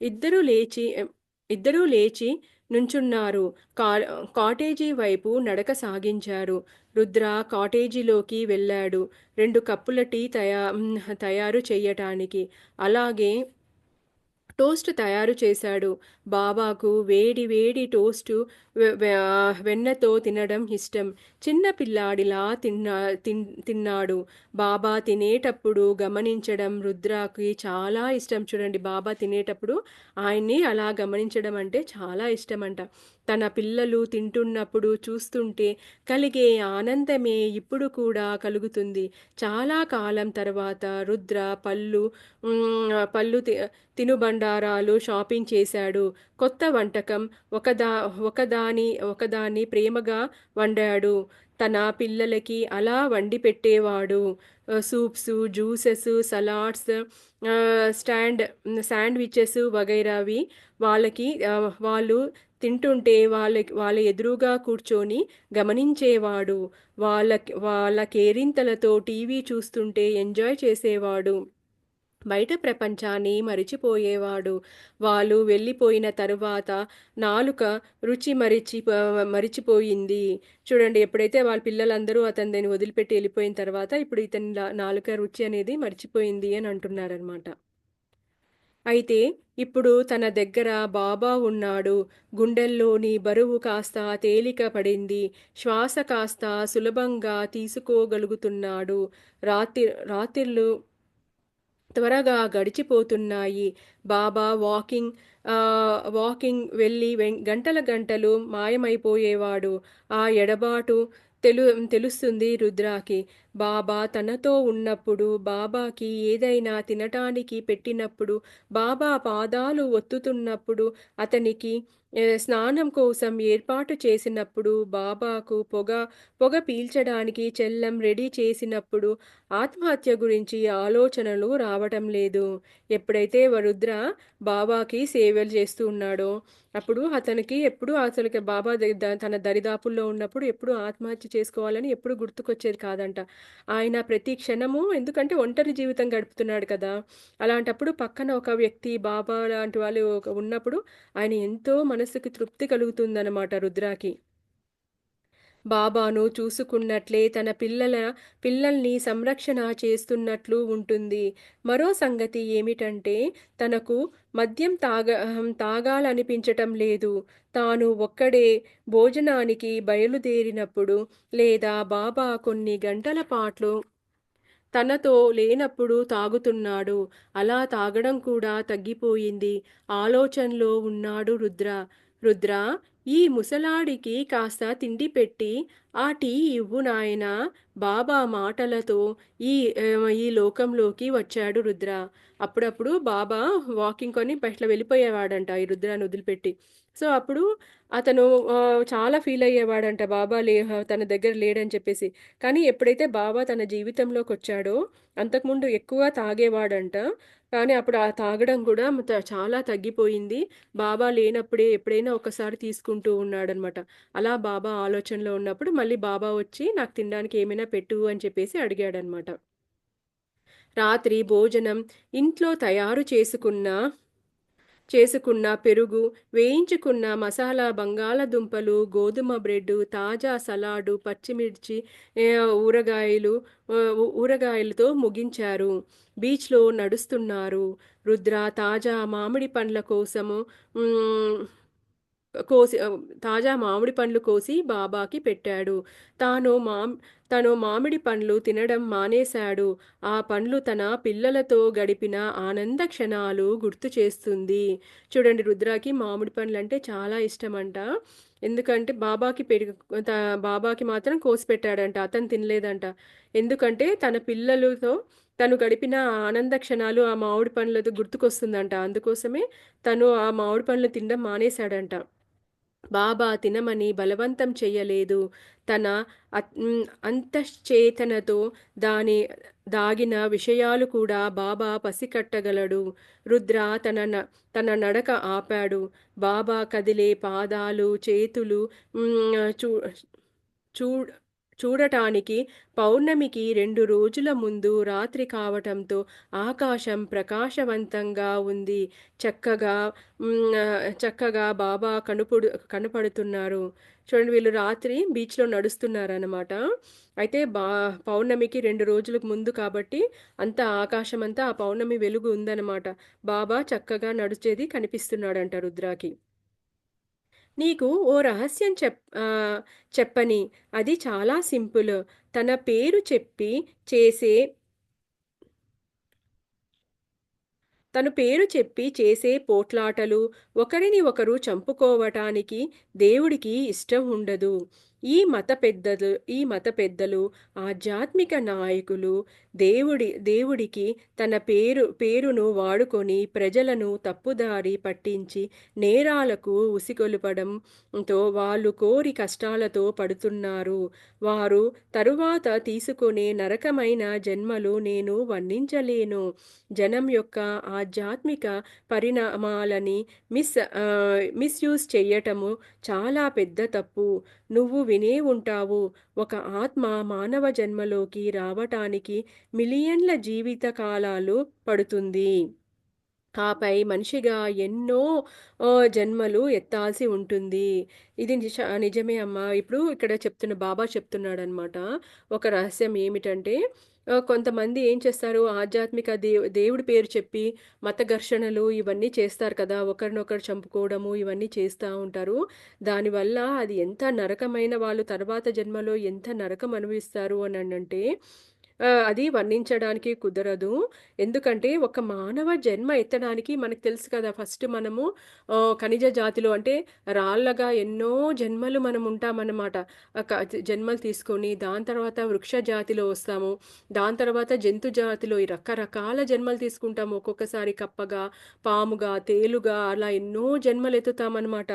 ఇద్దరూ లేచి ఇద్దరూ లేచి నుంచున్నారు. కా కాటేజీ వైపు నడక సాగించారు. రుద్ర కాటేజీలోకి వెళ్ళాడు. 2 కప్పుల టీ తయారు చెయ్యటానికి. అలాగే టోస్ట్ తయారు చేశాడు. బాబాకు వేడి వేడి టోస్టు వెన్నతో తినడం ఇష్టం. చిన్న పిల్లాడిలా తిన్నాడు. బాబా తినేటప్పుడు గమనించడం రుద్రాకి చాలా ఇష్టం. చూడండి బాబా తినేటప్పుడు ఆయన్ని అలా గమనించడం అంటే చాలా ఇష్టమంట. తన పిల్లలు తింటున్నప్పుడు చూస్తుంటే కలిగే ఆనందమే ఇప్పుడు కూడా కలుగుతుంది. చాలా కాలం తర్వాత రుద్ర పళ్ళు తినుబండారాలు షాపింగ్ చేశాడు. కొత్త వంటకం ఒకదాన్ని ప్రేమగా వండాడు. తన పిల్లలకి అలా వండి పెట్టేవాడు. సూప్సు, జ్యూసెసు, సలాడ్స్, శాండ్‌విచెస్ వగైరావి వాళ్ళు తింటుంటే వాళ్ళ ఎదురుగా కూర్చొని గమనించేవాడు. వాళ్ళ కేరింతలతో టీవీ చూస్తుంటే ఎంజాయ్ చేసేవాడు. బయట ప్రపంచాన్ని మరిచిపోయేవాడు. వాళ్ళు వెళ్ళిపోయిన తరువాత నాలుక రుచి మరిచిపోయింది. చూడండి ఎప్పుడైతే వాళ్ళ పిల్లలందరూ అతనిని వదిలిపెట్టి ఎళ్ళిపోయిన తర్వాత ఇప్పుడు ఇతని నాలుక రుచి అనేది మర్చిపోయింది అని అంటున్నారనమాట. అయితే ఇప్పుడు తన దగ్గర బాబా ఉన్నాడు. గుండెల్లోని బరువు కాస్త తేలిక పడింది. శ్వాస కాస్త సులభంగా తీసుకోగలుగుతున్నాడు. రాతి రాత్రిళ్ళు త్వరగా గడిచిపోతున్నాయి. బాబా వాకింగ్ వెళ్ళి గంటల గంటలు మాయమైపోయేవాడు. ఆ ఎడబాటు తెలు తెలుస్తుంది రుద్రాకి. బాబా తనతో ఉన్నప్పుడు, బాబాకి ఏదైనా తినటానికి పెట్టినప్పుడు, బాబా పాదాలు ఒత్తుతున్నప్పుడు, అతనికి స్నానం కోసం ఏర్పాటు చేసినప్పుడు, బాబాకు పొగ పీల్చడానికి చెల్లం రెడీ చేసినప్పుడు, ఆత్మహత్య గురించి ఆలోచనలు రావటం లేదు. ఎప్పుడైతే రుద్ర బాబాకి సేవలు చేస్తూ ఉన్నాడో, అప్పుడు అతనికి ఎప్పుడు అసలుకి బాబా తన దరిదాపుల్లో ఉన్నప్పుడు ఎప్పుడు ఆత్మహత్య చేసుకోవాలని ఎప్పుడు గుర్తుకొచ్చేది కాదంట. ఆయన ప్రతి క్షణము ఎందుకంటే ఒంటరి జీవితం గడుపుతున్నాడు కదా! అలాంటప్పుడు పక్కన ఒక వ్యక్తి బాబా లాంటి వాళ్ళు ఉన్నప్పుడు ఆయన ఎంతో మనసుకి తృప్తి కలుగుతుందనమాట రుద్రాకి. బాబాను చూసుకున్నట్లే తన పిల్లల్ని సంరక్షణ చేస్తున్నట్లు ఉంటుంది. మరో సంగతి ఏమిటంటే తనకు మద్యం తాగాలనిపించటం లేదు. తాను ఒక్కడే భోజనానికి బయలుదేరినప్పుడు లేదా బాబా కొన్ని గంటల పాటు తనతో లేనప్పుడు తాగుతున్నాడు. అలా తాగడం కూడా తగ్గిపోయింది. ఆలోచనలో ఉన్నాడు రుద్ర. రుద్రా! ఈ ముసలాడికి కాస్త తిండి పెట్టి, ఆ టీ ఇవ్వు నాయనా! బాబా మాటలతో ఈ లోకంలోకి వచ్చాడు రుద్ర. అప్పుడప్పుడు బాబా వాకింగ్ కొని ఇట్లా వెళ్ళిపోయేవాడంట ఈ రుద్రాన్ని వదిలిపెట్టి. సో, అప్పుడు అతను చాలా ఫీల్ అయ్యేవాడంట బాబా తన దగ్గర లేడని చెప్పేసి. కానీ ఎప్పుడైతే బాబా తన జీవితంలోకొచ్చాడో, అంతకుముందు ఎక్కువ తాగేవాడంట. కానీ అప్పుడు ఆ తాగడం కూడా చాలా తగ్గిపోయింది. బాబా లేనప్పుడే ఎప్పుడైనా ఒకసారి తీసుకుంటూ ఉన్నాడనమాట. అలా బాబా ఆలోచనలో ఉన్నప్పుడు మళ్ళీ బాబా వచ్చి నాకు తినడానికి ఏమైనా పెట్టు అని చెప్పేసి అడిగాడనమాట. రాత్రి భోజనం ఇంట్లో చేసుకున్న పెరుగు, వేయించుకున్న మసాలా బంగాళదుంపలు, గోధుమ బ్రెడ్డు, తాజా సలాడు, పచ్చిమిర్చి, ఊరగాయలతో ముగించారు. బీచ్‌లో నడుస్తున్నారు. రుద్ర తాజా మామిడి పండ్ల కోసము హ్మ్. కోసి తాజా మామిడి పండ్లు కోసి బాబాకి పెట్టాడు. తాను తను మామిడి పండ్లు తినడం మానేశాడు. ఆ పండ్లు తన పిల్లలతో గడిపిన ఆనంద క్షణాలు గుర్తు చేస్తుంది. చూడండి రుద్రాకి మామిడి పండ్లంటే చాలా ఇష్టమంట. ఎందుకంటే త బాబాకి మాత్రం కోసిపెట్టాడంట. అతను తినలేదంట. ఎందుకంటే తన పిల్లలతో తను గడిపిన ఆ ఆనంద క్షణాలు ఆ మామిడి పండ్లతో గుర్తుకొస్తుందంట. అందుకోసమే తను ఆ మామిడి పండ్లు తినడం మానేశాడంట. బాబా తినమని బలవంతం చెయ్యలేదు. తన అంతశ్చేతనతో దాని దాగిన విషయాలు కూడా బాబా పసికట్టగలడు. రుద్ర తన నడక ఆపాడు. బాబా కదిలే పాదాలు, చేతులు హ్మ్. చూ చూడటానికి పౌర్ణమికి 2 రోజుల ముందు రాత్రి కావటంతో ఆకాశం ప్రకాశవంతంగా ఉంది. చక్కగా చక్కగా బాబా కనపడుతున్నారు. చూడండి వీళ్ళు రాత్రి బీచ్‌లో నడుస్తున్నారనమాట. అయితే పౌర్ణమికి 2 రోజులకు ముందు కాబట్టి ఆకాశమంతా ఆ పౌర్ణమి వెలుగు ఉందనమాట. బాబా చక్కగా నడిచేది కనిపిస్తున్నాడంట రుద్రాకి. నీకు ఓ రహస్యం చెప్పని. అది చాలా సింపుల్. తన పేరు చెప్పి చేసే తను పేరు చెప్పి చేసే పోట్లాటలు, ఒకరిని ఒకరు చంపుకోవటానికి దేవుడికి ఇష్టం ఉండదు. ఈ మత పెద్దలు, ఆధ్యాత్మిక నాయకులు దేవుడికి తన పేరును వాడుకొని ప్రజలను తప్పుదారి పట్టించి నేరాలకు ఉసిగొల్పడంతో వాళ్ళు కోరి కష్టాలతో పడుతున్నారు. వారు తరువాత తీసుకునే నరకమైన జన్మలు నేను వర్ణించలేను. జనం యొక్క ఆధ్యాత్మిక పరిణామాలని మిస్‌యూజ్ చెయ్యటము చాలా పెద్ద తప్పు. నువ్వు వినే ఉంటావు. ఒక ఆత్మ మానవ జన్మలోకి రావటానికి మిలియన్ల జీవిత కాలాలు పడుతుంది. ఆపై మనిషిగా ఎన్నో జన్మలు ఎత్తాల్సి ఉంటుంది. ఇది నిజమే అమ్మా. ఇప్పుడు ఇక్కడ బాబా చెప్తున్నాడనమాట. ఒక రహస్యం ఏమిటంటే కొంతమంది ఏం చేస్తారు ఆధ్యాత్మిక దేవుడి పేరు చెప్పి మత ఘర్షణలు ఇవన్నీ చేస్తారు కదా! ఒకరినొకరు చంపుకోవడము ఇవన్నీ చేస్తా ఉంటారు. దానివల్ల అది ఎంత నరకమైన వాళ్ళు తర్వాత జన్మలో ఎంత నరకం అనుభవిస్తారు అననంటే అది వర్ణించడానికి కుదరదు. ఎందుకంటే ఒక మానవ జన్మ ఎత్తడానికి మనకు తెలుసు కదా! ఫస్ట్ మనము ఖనిజ జాతిలో అంటే రాళ్ళగా ఎన్నో జన్మలు మనం ఉంటామన్నమాట. జన్మలు తీసుకొని దాని తర్వాత వృక్ష జాతిలో వస్తాము. దాని తర్వాత జంతు జాతిలో ఈ రకరకాల జన్మలు తీసుకుంటాము. ఒక్కొక్కసారి కప్పగా, పాముగా, తేలుగా అలా ఎన్నో జన్మలు ఎత్తుతామన్నమాట.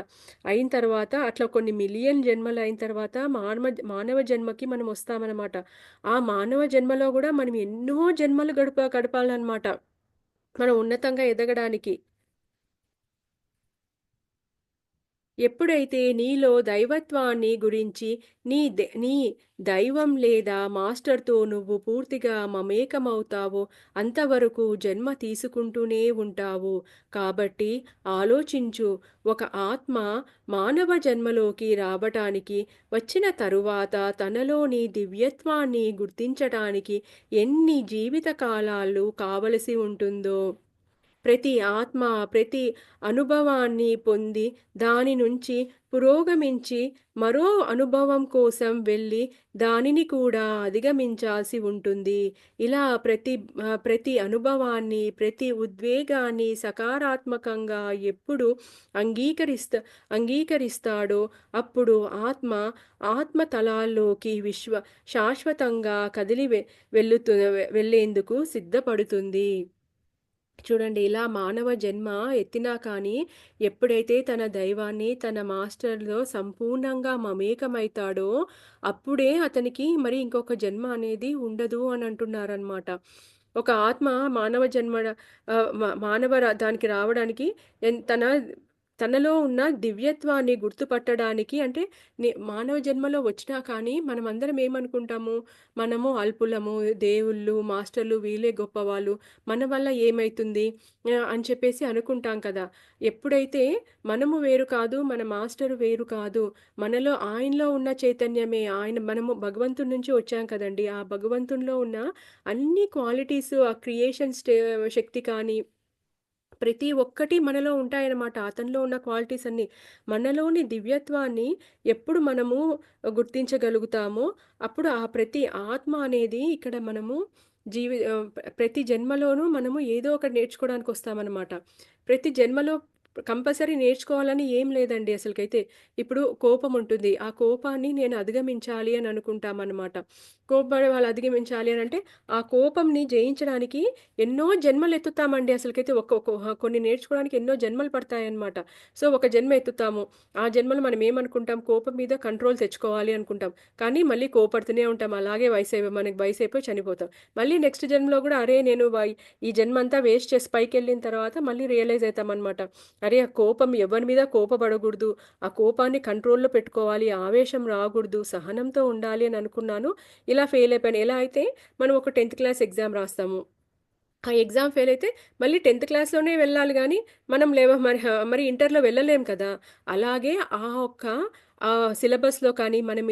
అయిన తర్వాత అట్లా కొన్ని మిలియన్ జన్మలు అయిన తర్వాత మానవ జన్మకి మనం వస్తామన్నమాట. ఆ మానవ జన్మలో గూడా మనం ఎన్నో జన్మలు గడపాలనమాట. మనం ఉన్నతంగా ఎదగడానికి. ఎప్పుడైతే నీలో దైవత్వాన్ని గురించి నీ దైవం లేదా మాస్టర్‌తో నువ్వు పూర్తిగా మమేకమవుతావో అంతవరకు జన్మ తీసుకుంటూనే ఉంటావు. కాబట్టి ఆలోచించు. ఒక ఆత్మ మానవ జన్మలోకి రావటానికి వచ్చిన తరువాత తనలోని దివ్యత్వాన్ని గుర్తించటానికి ఎన్ని జీవిత కాలాలు కావలసి ఉంటుందో. ప్రతి ఆత్మ ప్రతి అనుభవాన్ని పొంది దాని నుంచి పురోగమించి మరో అనుభవం కోసం వెళ్ళి దానిని కూడా అధిగమించాల్సి ఉంటుంది. ఇలా ప్రతి అనుభవాన్ని, ప్రతి ఉద్వేగాన్ని సకారాత్మకంగా ఎప్పుడు అంగీకరిస్తాడో అప్పుడు ఆత్మ తలాల్లోకి శాశ్వతంగా కదిలి వెళ్ళేందుకు సిద్ధపడుతుంది. చూడండి ఇలా మానవ జన్మ ఎత్తినా కానీ ఎప్పుడైతే తన దైవాన్ని తన మాస్టర్‌లో సంపూర్ణంగా మమేకమైతాడో అప్పుడే అతనికి మరి ఇంకొక జన్మ అనేది ఉండదు అని అంటున్నారనమాట. ఒక ఆత్మ మానవ జన్మ ఆహ్, మ మానవ ర దానికి రావడానికి తనలో ఉన్న దివ్యత్వాన్ని గుర్తుపట్టడానికి అంటే మానవ జన్మలో వచ్చినా కానీ మనమందరం ఏమనుకుంటాము, మనము అల్పులము, దేవుళ్ళు, మాస్టర్‌లు వీళ్ళే గొప్పవాళ్ళు. మన వల్ల ఏమైతుంది అని చెప్పేసి అనుకుంటాం కదా! ఎప్పుడైతే మనము వేరు కాదు, మన మాస్టరు వేరు కాదు. ఆయనలో ఉన్న చైతన్యమే మనము భగవంతుడి నుంచి వచ్చాం కదండీ! ఆ భగవంతునిలో ఉన్న అన్ని క్వాలిటీసు ఆ క్రియేషన్ శక్తి కానీ ప్రతి ఒక్కటి మనలో ఉంటాయన్నమాట. అతనిలో ఉన్న క్వాలిటీస్ అన్నీ. మనలోని దివ్యత్వాన్ని ఎప్పుడు మనము గుర్తించగలుగుతామో, అప్పుడు ఆ ప్రతి ఆత్మ అనేది ఇక్కడ మనము ప్రతి జన్మలోనూ మనము ఏదో ఒకటి నేర్చుకోవడానికొస్తామన్నమాట. ప్రతి జన్మలో కంపల్సరీ నేర్చుకోవాలని ఏం లేదండి అసలకైతే. ఇప్పుడు కోపం ఉంటుంది. ఆ కోపాన్ని నేను అధిగమించాలి అని అనుకుంటామన్నమాట. కోప్పడే వాళ్ళు అధిగమించాలి అనంటే, ఆ కోపంని జయించడానికి ఎన్నో జన్మలెత్తుతామండి అసలకైతే. ఒక ఒక కొన్ని నేర్చుకోవడానికి ఎన్నో జన్మలు పడతాయన్నమాట. సో, ఒక జన్మ ఎత్తుతాము. ఆ జన్మలో మనం ఏమనుకుంటాం, కోపం మీద కంట్రోల్ తెచ్చుకోవాలి అనుకుంటాం. కానీ మళ్ళీ కోపడుతూనే ఉంటాం. అలాగే మనకి వయసైపోయి చనిపోతాం. మళ్ళీ నెక్స్ట్ జన్మలో గూడా అరే! ఈ జన్మంతా వేస్ట్ చేసి పైకెళ్ళిన తర్వాత మళ్ళీ రియలైజ్ అయితామనమాట. అరే! ఆ కోపం ఎవరి మీద కోపపడగూడదు. ఆ కోపాన్ని కంట్రోల్‌లో పెట్టుకోవాలి. ఆవేశం రాగూడదు. సహనంతో ఉండాలి అని అనుకున్నాను. ఇలా ఫెయిల్ అయిపోయాను. ఎలా అయితే మనం ఒక 10థ్ క్లాస్ ఎగ్జామ్ రాస్తాము. ఆ ఎగ్జామ్ ఫెయిలయితే మళ్ళీ 10థ్ క్లాస్‌లోనే వెళ్ళాలి గానీ, మనం మరి ఇంటర్‌లో వెళ్ళలేం కదా! అలాగే ఆ ఒక్క సిలబస్‌లో కానీ మనం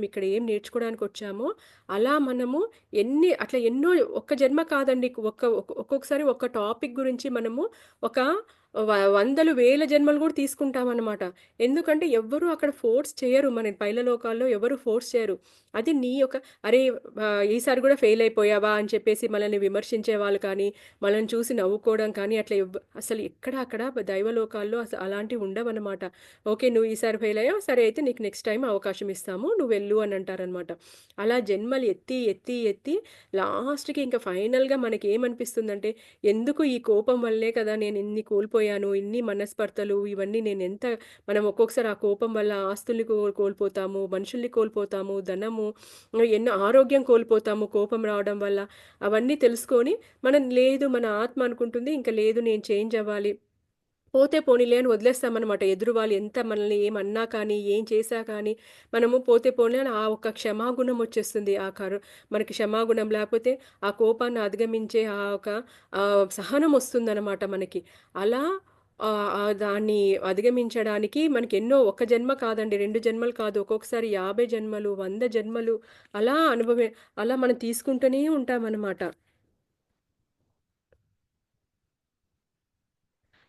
ఇక్కడ ఏం నేర్చుకోవడానికొచ్చామో, అలా మనము ఎన్నో ఒక్క జన్మ కాదండి. ఒక్కొక్కసారి ఒక టాపిక్ గురించి మనము ఒక వందలు, వేల జన్మలు గూడా తీసుకుంటామనమాట. ఎందుకంటే ఎవ్వరు అక్కడ ఫోర్స్ చేయరు. మన పైల లోకాల్లో ఎవరు ఫోర్స్ చేయరు. అది నీ యొక్క అరే! ఈసారి గూడా ఫెయిల్ అయిపోయావా అని చెప్పేసి మనల్ని విమర్శించే వాళ్ళు కానీ, మనల్ని చూసి నవ్వుకోవడం కానీ అట్లా అసలు ఎక్కడ అక్కడ దైవలోకాల్లో అలాంటివి ఉండవనమాట. ఓకే. నువ్వు ఈసారి ఫెయిల్ అయ్యావు. సరే అయితే నీకు నెక్స్ట్ టైమ్ అవకాశం ఇస్తాము. నువ్వెళ్ళు అని అంటారనమాట. అలా జన్మలు ఎత్తి లాస్ట్‌కి ఇంక ఫైనల్‌గా మనకేమనిపిస్తుందంటే, ఎందుకు ఈ కోపం వల్లే కదా నేను ఇన్ని కోల్పోయాను. ఇన్ని మనస్పర్ధలు ఇవన్నీ మనం ఒక్కొక్కసారి ఆ కోపం వల్ల ఆస్తుల్ని కోల్పోతాము, మనుషుల్ని కోల్పోతాము, ధనము ఎన్నో ఆరోగ్యం కోల్పోతాము కోపం రావడం వల్ల. అవన్నీ తెలుసుకొని లేదు మన ఆత్మ అనుకుంటుంది ఇంక లేదు నేను చేంజ్ అవ్వాలి. పోతే పోనీలే అని వదిలేస్తామనమాట. ఎదురు వాళ్ళు ఎంత మనల్ని ఏమన్నా కానీ, ఏం చేశా కానీ, మనము పోతే పోనీ అని ఆ ఒక్క క్షమాగుణం వచ్చేస్తుంది. మనకి క్షమాగుణం లేకపోతే ఆ కోపాన్ని అధిగమించే సహనం వస్తుందనమాట మనకి. అలా దాన్ని అధిగమించడానికి మనకెన్నో ఒక జన్మ కాదండి, 2 జన్మలు కాదు. ఒక్కొక్కసారి 50 జన్మలు, 100 జన్మలు అలా అలా మనం తీసుకుంటూనే ఉంటామనమాట.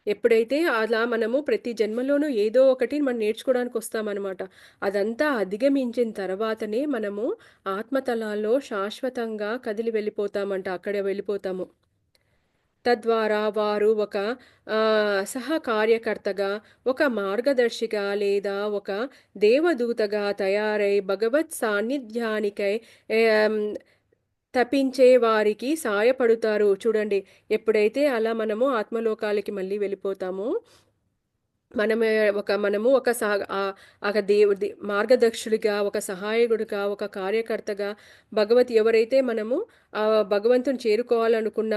ఎప్పుడైతే అలా మనము ప్రతి జన్మలోనూ ఏదో ఒకటి మనం నేర్చుకోవడానికొస్తామనమాట. అదంతా అధిగమించిన తర్వాతనే మనము ఆత్మతలాల్లో శాశ్వతంగా కదిలి వెళ్ళిపోతామంట. అక్కడ వెళ్ళిపోతాము. తద్వారా వారు ఒక సహ కార్యకర్తగా, ఒక మార్గదర్శిగా లేదా ఒక దేవదూతగా తయారై భగవత్ సాన్నిధ్యానికై ఆహ్, తపించే వారికి సాయపడుతారు. చూడండి, ఎప్పుడైతే అలా మనము ఆత్మలోకాలకి మళ్ళీ వెళ్ళిపోతామో, మనము ఒక ఒక మార్గదర్శుడిగా, ఒక సహాయకుడిగా, ఒక కార్యకర్తగా ఎవరైతే మనము భగవంతుని చేరుకోవాలనుకున్న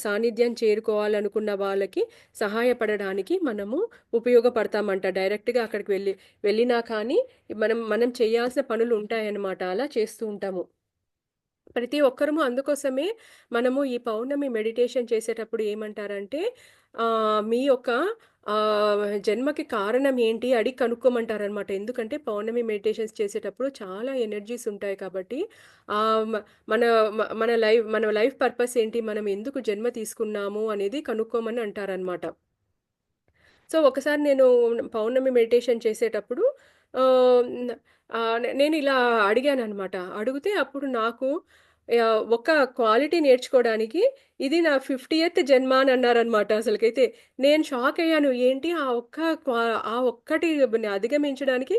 సాన్నిధ్యం చేరుకోవాలనుకున్న వాళ్ళకి సహాయపడడానికి మనము ఉపయోగపడతామంట. డైరెక్ట్‌గా అక్కడికి వెళ్ళినా కానీ మనం మనం చేయాల్సిన పనులుంటాయన్నమాట. అలా చేస్తూ ఉంటాము. ప్రతి ఒక్కరము అందుకోసమే మనము ఈ పౌర్ణమి మెడిటేషన్ చేసేటప్పుడు ఏమంటారంటే, మీ యొక్క జన్మకి కారణం ఏంటి అడిగి కనుక్కోమంటారనమాట. ఎందుకంటే పౌర్ణమి మెడిటేషన్స్ చేసేటప్పుడు చాలా ఎనర్జీస్ ఉంటాయి కాబట్టి, ఆహ్, మ మన మన లైఫ్ పర్పస్ ఏంటి? మనం ఎందుకు జన్మ తీసుకున్నాము అనేది కనుక్కోమని అంటారనమాట. సో, ఒకసారి నేను పౌర్ణమి మెడిటేషన్ చేసేటప్పుడు ఆహ్, న్ నేనిలా అడిగాననమాట. అడిగితే అప్పుడు నాకు ఒక క్వాలిటీ నేర్చుకోవడానికి ఇది నా 50థ్ జన్మ అని అన్నారనమాట అసలకైతే. నేను షాకయ్యాను. ఏంటి ఆ ఒక్కటి అధిగమించడానికి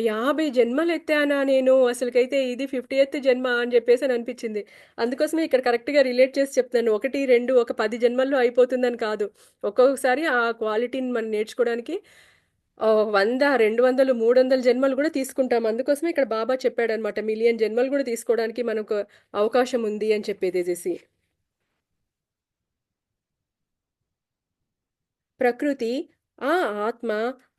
50 జన్మలెత్తానా నేను అసలకైతే ఇది 50థ్ జన్మ అని చెప్పేసని అనిపిచ్చింది. అందుకోసమే ఇక్కడ కరెక్ట్‌గా రిలేట్ చేసి చెప్తున్నాను. 1, 2 ఒక 10 జన్మల్లో అయిపోతుందని కాదు. ఒక్కొక్కసారి ఆ క్వాలిటీని మనం నేర్చుకోవడానికి 100, 200, 300 జన్మలు గూడా తీసుకుంటాం. అందుకోసమే ఇక్కడ బాబా చెప్పాడన్నమాట. మిలియన్ జన్మలు గూడా తీసుకోవడానికి మనకు అవకాశం ఉంది అని చెప్పేసేసి. ప్రకృతి, ఆ ఆత్మ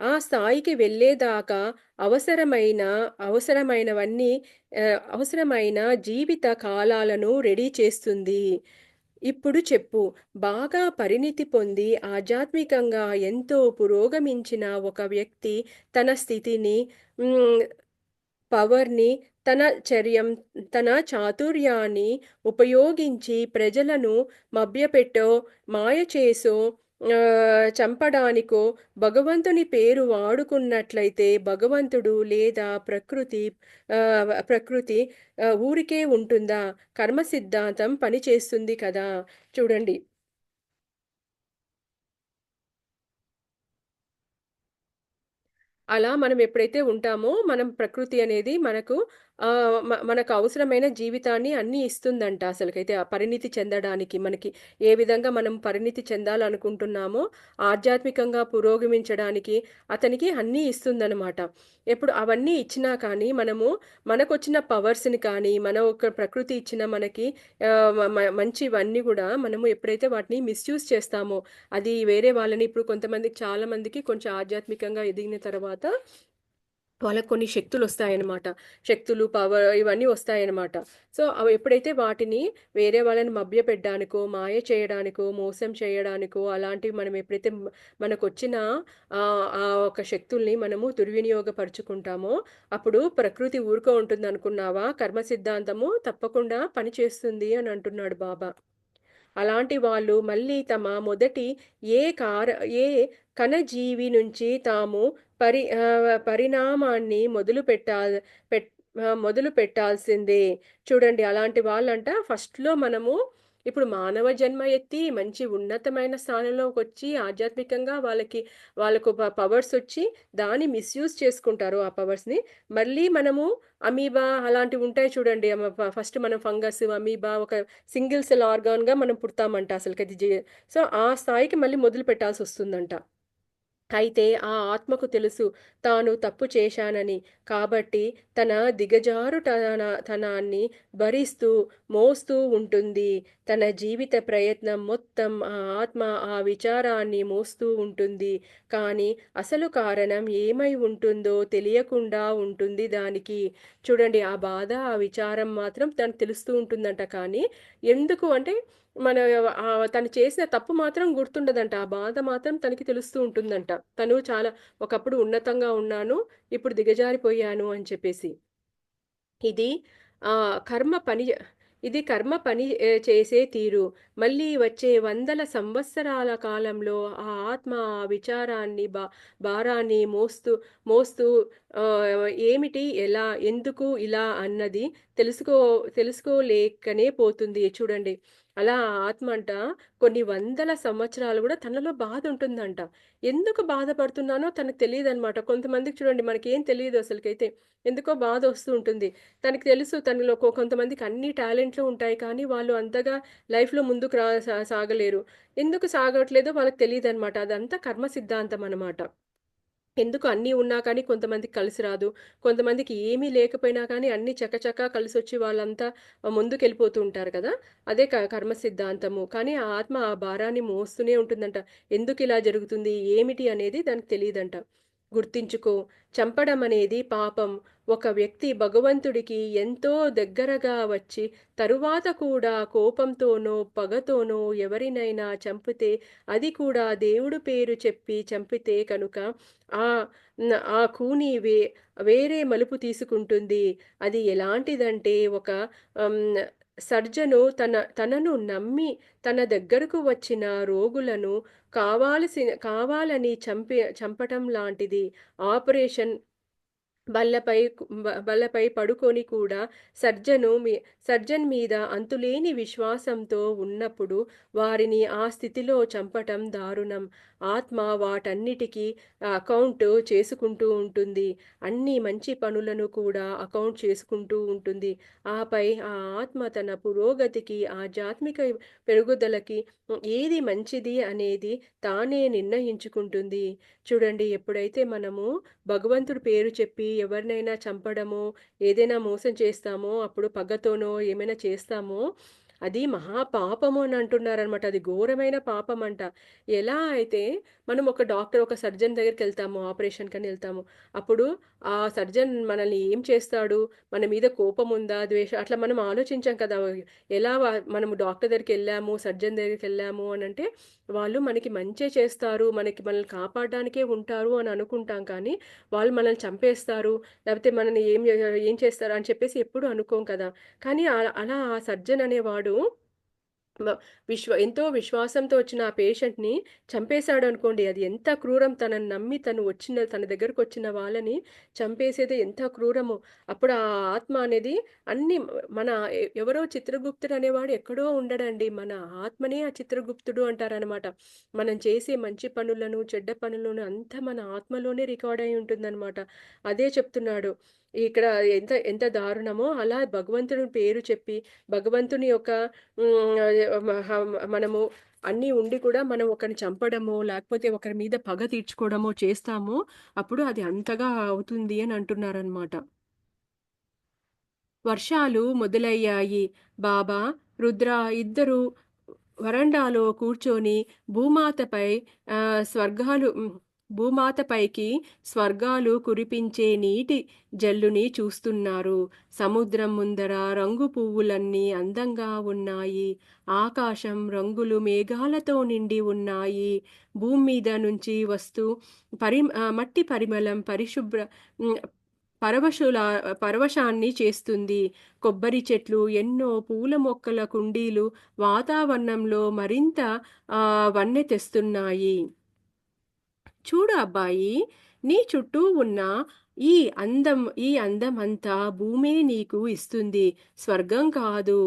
ఆ స్థాయికి వెళ్ళేదాకా అవసరమైన అవసరమైనవన్నీ అవసరమైన జీవిత కాలాలను రెడీ చేస్తుంది. ఇప్పుడు చెప్పు, బాగా పరిణితి పొంది ఆధ్యాత్మికంగా ఎంతో పురోగమించిన ఒక వ్యక్తి తన స్థితిని, హ్మ్, పవర్‌ని, తన చర్యం తన చాతుర్యాన్ని ఉపయోగించి ప్రజలను మభ్యపెట్టో, మాయ చేసో చంపడానికో భగవంతుని పేరు వాడుకున్నట్లయితే భగవంతుడు లేదా ప్రకృతి ఊరికే ఉంటుందా? కర్మ సిద్ధాంతం పనిచేస్తుంది కదా! చూడండి. అలా మనం ఎప్పుడైతే ఉంటామో, మనం ప్రకృతి అనేది మనకు మనకు అవసరమైన జీవితాన్ని అన్నీ ఇస్తుందంట అసలకైతే. ఆ పరిణితి చెందడానికి మనకి ఏ విధంగా మనం పరిణితి చెందాలనుకుంటున్నామో, ఆధ్యాత్మికంగా పురోగమించడానికి అతనికి అన్నీ ఇస్తుందనమాట. ఎప్పుడు అవన్నీ ఇచ్చినా కానీ మనము మనకొచ్చిన పవర్స్‌ని కానీ, మన ఒక ప్రకృతి ఇచ్చిన మనకి మంచివన్నీ గూడా మనము ఎప్పుడైతే వాటిని మిస్‌యూజ్ చేస్తామో, అది వేరే వాళ్ళని ఇప్పుడు కొంతమందికి చాలా మందికి కొంచెం ఆధ్యాత్మికంగా ఎదిగిన తర్వాత వాళ్ళకి కొన్ని శక్తులొస్తాయన్నమాట. శక్తులు, పవర్ ఇవన్నీ వస్తాయన్నమాట. సో, అవి ఎప్పుడైతే వాటిని వేరే వాళ్ళని మభ్యపెట్టడానికో, మాయ చేయడానికో, మోసం చేయడానికో అలాంటివి మనం ఎప్పుడైతే మనకొచ్చిన ఆ ఒక శక్తుల్ని మనము దుర్వినియోగపరుచుకుంటామో, అప్పుడు ప్రకృతి ఊరుకో ఉంటుందనుకున్నావా? కర్మ సిద్ధాంతము తప్పకుండా పనిచేస్తుంది అని అంటున్నాడు బాబా. అలాంటి వాళ్ళు మళ్ళీ తమ మొదటి ఏ కార ఏ కణజీవి నుంచి తాము పరిణామాన్ని మొదలు పెట్టాల్సిందే. చూడండి అలాంటి వాళ్ళంట ఫస్ట్‌లో మనము ఇప్పుడు మానవ జన్మ ఎత్తి మంచి ఉన్నతమైన స్థానంలోకొచ్చి ఆధ్యాత్మికంగా వాళ్ళకు పవర్సొచ్చి దాన్ని మిస్‌యూజ్ చేసుకుంటారు ఆ పవర్స్‌ని. మళ్ళీ మనము అమీబా అలాంటివుంటాయి చూడండి. ఫస్ట్ మనం ఫంగస్, అమీబా ఒక సింగిల్ సెల్ ఆర్గాన్‌గా మనం పుడతామంట అసలకది సో, ఆ స్థాయికి మళ్ళీ మొదలు పెట్టాల్సొస్తుందంట. అయితే ఆ ఆత్మకు తెలుసు తాను తప్పు చేశానని. కాబట్టి తన తనాన్ని భరిస్తూ, మోస్తూ ఉంటుంది. తన జీవిత ప్రయత్నం మొత్తం ఆ ఆత్మ ఆ విచారాన్ని మోస్తూ ఉంటుంది. కానీ అసలు కారణం ఏమై ఉంటుందో తెలియకుండా ఉంటుంది దానికి. చూడండి ఆ బాధ, ఆ విచారం మాత్రం తనకు తెలుస్తూ ఉంటుందంట. కానీ ఎందుకు అంటే మన తను చేసిన తప్పు మాత్రం గుర్తుండదంట. ఆ బాధ మాత్రం తనకి తెలుస్తూ ఉంటుందంట. తను చాలా ఒకప్పుడు ఉన్నతంగా ఉన్నాను, ఇప్పుడు దిగజారిపోయాను అని చెప్పేసి. ఇది కర్మ పని ఇది కర్మ పని చేసే తీరు. మళ్ళీ వచ్చే వందల సంవత్సరాల కాలంలో ఆ ఆత్మ ఆ విచారాన్ని, భారాన్ని మోస్తూ ఏమిటి, ఎలా, ఎందుకు ఇలా అన్నది తెలుసుకో తెలుసుకోలేకనే పోతుంది. చూడండి. అలా ఆ ఆత్మ అంట కొన్ని వందల సంవత్సరాలు గూడా తనలో బాధుంటుందంట. ఎందుకు బాధపడుతున్నానో తనకు తెలీదనమాట. కొంతమందికి చూడండి మనకేం తెలీదు అసలకైతే. ఎందుకో బాధొస్తూ ఉంటుంది. తనకి తెలుసు తనలో కొంతమందికి అన్ని టాలెంట్లు ఉంటాయి. కానీ వాళ్ళు అంతగా లైఫ్‌లో ముందుకు సాగలేరు. ఎందుకు సాగట్లేదో వాళ్ళకి తెలీదనమాట. అదంతా కర్మ సిద్ధాంతం అనమాట. ఎందుకు అన్నీ ఉన్నా కానీ కొంతమందికి కలిసి రాదు. కొంతమందికి ఏమీ లేకపోయినా కానీ అన్నీ చకచకా కలిసొచ్చి వాళ్ళంతా ముందుకెళ్ళిపోతూ ఉంటారు కదా! అదే కర్మ సిద్ధాంతము. కానీ ఆ ఆత్మ ఆ భారాన్ని మోస్తూనే ఉంటుందంట. ఎందుకిలా జరుగుతుంది? ఏమిటి అనేది దానికి తెలీదంట. గుర్తించుకో. చంపడం అనేది పాపం. ఒక వ్యక్తి భగవంతుడికి ఎంతో దగ్గరగా వచ్చి తరువాత కూడా కోపంతోనో, పగతోనో ఎవరినైనా చంపితే అది కూడా దేవుడు పేరు చెప్పి చంపితే కనుక ఆ ఆ కూని వేరే మలుపు తీసుకుంటుంది. అది ఎలాంటిదంటే ఒక హ్మ్, సర్జను తనను నమ్మి తన దగ్గరకు వచ్చిన రోగులను కావాలని చంపటం లాంటిది. ఆపరేషన్ బల్లపై పడుకొని కూడా సర్జను మీ సర్జన్ మీద అంతులేని విశ్వాసంతో ఉన్నప్పుడు వారిని ఆ స్థితిలో చంపటం దారుణం. ఆత్మ వాటన్నిటికీ అకౌంట్ చేసుకుంటూ ఉంటుంది. అన్ని మంచి పనులను కూడా అకౌంట్ చేసుకుంటూ ఉంటుంది. ఆపై ఆ ఆత్మ తన పురోగతికి, ఆధ్యాత్మిక పెరుగుదలకి ఏది మంచిది అనేది తానే నిర్ణయించుకుంటుంది. చూడండి ఎప్పుడైతే మనము భగవంతుడి పేరు చెప్పి ఎవరినైనా చంపడమో, ఏదైనా మోసం చేస్తామో, అప్పుడు పగతోనో ఏమైనా చేస్తామో, అది మహాపాపము అని అంటున్నారనమాట. అది ఘోరమైన పాపమంట. ఎలా అయితే మనం ఒక సర్జన్ దగ్గరికెళ్తాము, ఆపరేషన్‌కని ఎళ్తాము. అప్పుడు ఆ సర్జన్ మనల్ని ఏం చేస్తాడు? మన మీద కోపముందా? అట్లా మనం ఆలోచించం కదా! మనము డాక్టర్ దగ్గరికెళ్ళాము, సర్జన్ దగ్గరికెళ్ళాము అనంటే, వాళ్ళు మనకి మంచే చేస్తారు. మనల్ని కాపాడడానికే ఉంటారు అని అనుకుంటాం కానీ, వాళ్ళు మనల్ని చంపేస్తారు, లేపోతే మనల్ని ఏం చేస్తారు అని చెప్పేసి ఎప్పుడూ అనుకోం కదా! కానీ అలా ఆ సర్జన్ అనేవాడు మ ఎంతో విశ్వాసంతో వచ్చిన ఆ పేషెంట్‌ని చంపేశాడనుకోండి. అది ఎంత క్రూరం తనని నమ్మి తన దగ్గరకొచ్చిన వాళ్ళని చంపేసేది ఎంత క్రూరమో. అప్పుడు ఆ ఆత్మ అనేది అన్నీ మన ఎవరో చిత్రగుప్తుడు అనేవాడు ఎక్కడో ఉండడండి. మన ఆత్మనే ఆ చిత్రగుప్తుడు అంటారనమాట. మనం చేసే మంచి పనులను, చెడ్డ పనులను అంతా మన ఆత్మలోనే రికార్డ్ అయి ఉంటుందనమాట. అదే చెప్తున్నాడు. ఇక్కడ ఎంత ఎంత దారుణమో అలా భగవంతుడి పేరు చెప్పి, భగవంతుని యొక్క మనము అన్నీ ఉండి కూడా మనం ఒకరిని చంపడమో, లేకపోతే ఒకరి మీద పగ తీర్చుకోవడమో చేస్తామో, అప్పుడు అది అంతగా అవుతుంది అని అంటున్నారనమాట. వర్షాలు మొదలయ్యాయి. బాబా, రుద్ర ఇద్దరూ వరండాలో కూర్చొని భూమాతపై స్వర్గాలు భూమాతపైకి స్వర్గాలు కురిపించే నీటి జల్లుని చూస్తున్నారు. సముద్రం ముందర రంగు పువ్వులన్నీ అందంగా ఉన్నాయి. ఆకాశం రంగులు మేఘాలతో నిండి ఉన్నాయి. భూమి మీద నుంచి వస్తూ మట్టి పరిమళం హ్మ్, పరవశుల పరవశాన్ని చేస్తుంది. కొబ్బరి చెట్లు, ఎన్నో పూల మొక్కల కుండీలు వాతావరణంలో మరింత వన్నె తెస్తున్నాయి. చూడు అబ్బాయి, నీ చుట్టూ ఉన్న ఈ ఈ అందమంతా భూమే నీకు ఇస్తుంది. స్వర్గం కాదు.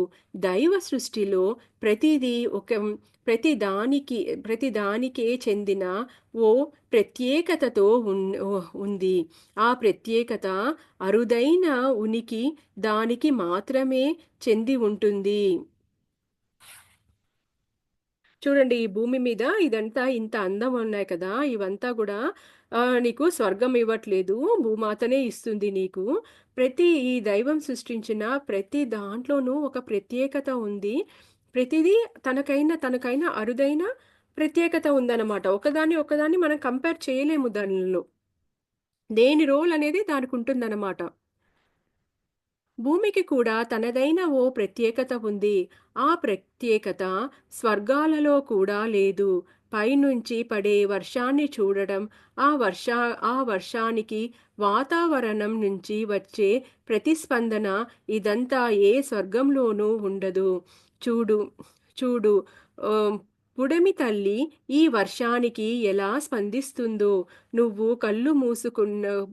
దైవ సృష్టిలో ప్రతిదీ ప్రతి దానికే చెందిన ఓ ప్రత్యేకతతో ఉంది. ఆ ప్రత్యేకత అరుదైన ఉనికి దానికి మాత్రమే చెంది ఉంటుంది. చూడండి ఈ భూమి మీద ఇదంతా ఇంత అందం ఉన్నాయి కదా! ఇవంతా గూడా నీకు స్వర్గం ఇవ్వట్లేదు. భూమాతనే ఇస్తుంది నీకు. ఈ దైవం సృష్టించిన ప్రతి దాంట్లోనూ ఒక ప్రత్యేకత ఉంది. ప్రతిదీ తనకైన అరుదైన ప్రత్యేకత ఉందనమాట. ఒకదాన్ని మనం కంపేర్ చేయలేము దానిలో. దేని రోల్ అనేది దానికుంటుందనమాట. భూమికి కూడా తనదైన ఓ ప్రత్యేకత ఉంది. ఆ ప్రత్యేకత స్వర్గాలలో కూడా లేదు. పైనుంచి పడే వర్షాన్ని చూడడం, ఆ వర్షానికి వాతావరణం నుంచి వచ్చే ప్రతిస్పందన ఇదంతా ఏ స్వర్గంలోనూ ఉండదు. చూడు, చూడు ఆహ్, పుడమి తల్లి ఈ వర్షానికి ఎలా స్పందిస్తుందో నువ్వు కళ్ళు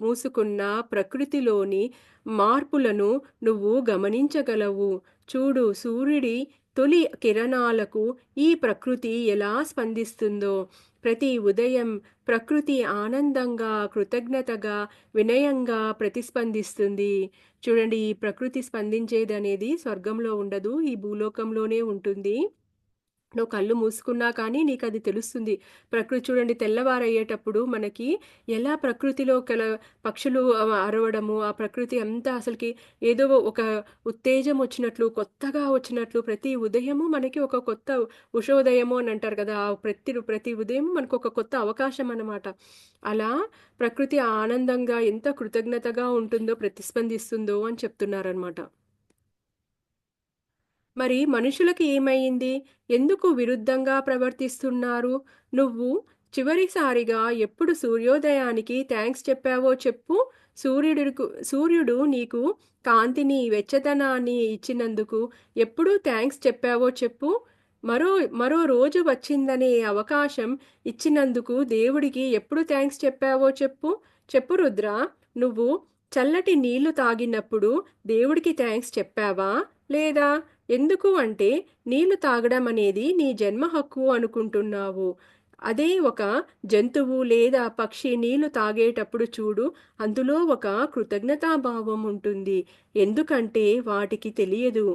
మూసుకున్న ప్రకృతిలోని మార్పులను నువ్వు గమనించగలవు. చూడు సూర్యుడి తొలి కిరణాలకు ఈ ప్రకృతి ఎలా స్పందిస్తుందో. ప్రతి ఉదయం ప్రకృతి ఆనందంగా, కృతజ్ఞతగా, వినయంగా ప్రతిస్పందిస్తుంది. చూడండి ఈ ప్రకృతి స్పందించేదనేది స్వర్గంలో ఉండదు. ఈ భూలోకంలోనే ఉంటుంది. నువ్వు కళ్ళు మూసుకున్నా కానీ నీకది తెలుస్తుంది. ప్రకృతి చూడండి తెల్లవారయ్యేటప్పుడు మనకి ఎలా ప్రకృతిలో పక్షులు అరవడము, ఆ ప్రకృతి అంతా అసలకి ఏదో ఒక ఉత్తేజం వచ్చినట్లు, కొత్తగా వచ్చినట్లు ప్రతి ఉదయము మనకి ఒక కొత్త ఉషోదయము అని అంటారు కదా! ఆ ప్రతి ఉదయం మనకొక కొత్త అవకాశం అన్నమాట. అలా ప్రకృతి ఆనందంగా ఎంత కృతజ్ఞతగా ఉంటుందో, ప్రతిస్పందిస్తుందో అని చెప్తున్నారనమాట. మరి మనుషులకి ఏమయింది? ఎందుకు విరుద్ధంగా ప్రవర్తిస్తున్నారు? నువ్వు చివరిసారిగా ఎప్పుడు సూర్యోదయానికి థాంక్స్ చెప్పావో చెప్పు? సూర్యుడు నీకు కాంతిని, వెచ్చదనాన్ని ఇచ్చినందుకు ఎప్పుడు థాంక్స్ చెప్పావో చెప్పు? మరో మరో రోజు వచ్చిందనే అవకాశం ఇచ్చినందుకు దేవుడికి ఎప్పుడు థాంక్స్ చెప్పావో చెప్పు? చెప్పు రుద్ర. నువ్వు చల్లటి నీళ్లు తాగినప్పుడు దేవుడికి థాంక్స్ చెప్పావా? లేదా? ఎందుకు అంటే నీళ్లు తాగడం అనేది నీ జన్మ హక్కు అనుకుంటున్నావు. అదే ఒక జంతువు లేదా పక్షి నీళ్లు తాగేటప్పుడు చూడు, అందులో ఒక కృతజ్ఞతాభావం ఉంటుంది. ఎందుకంటే వాటికి తెలియదు.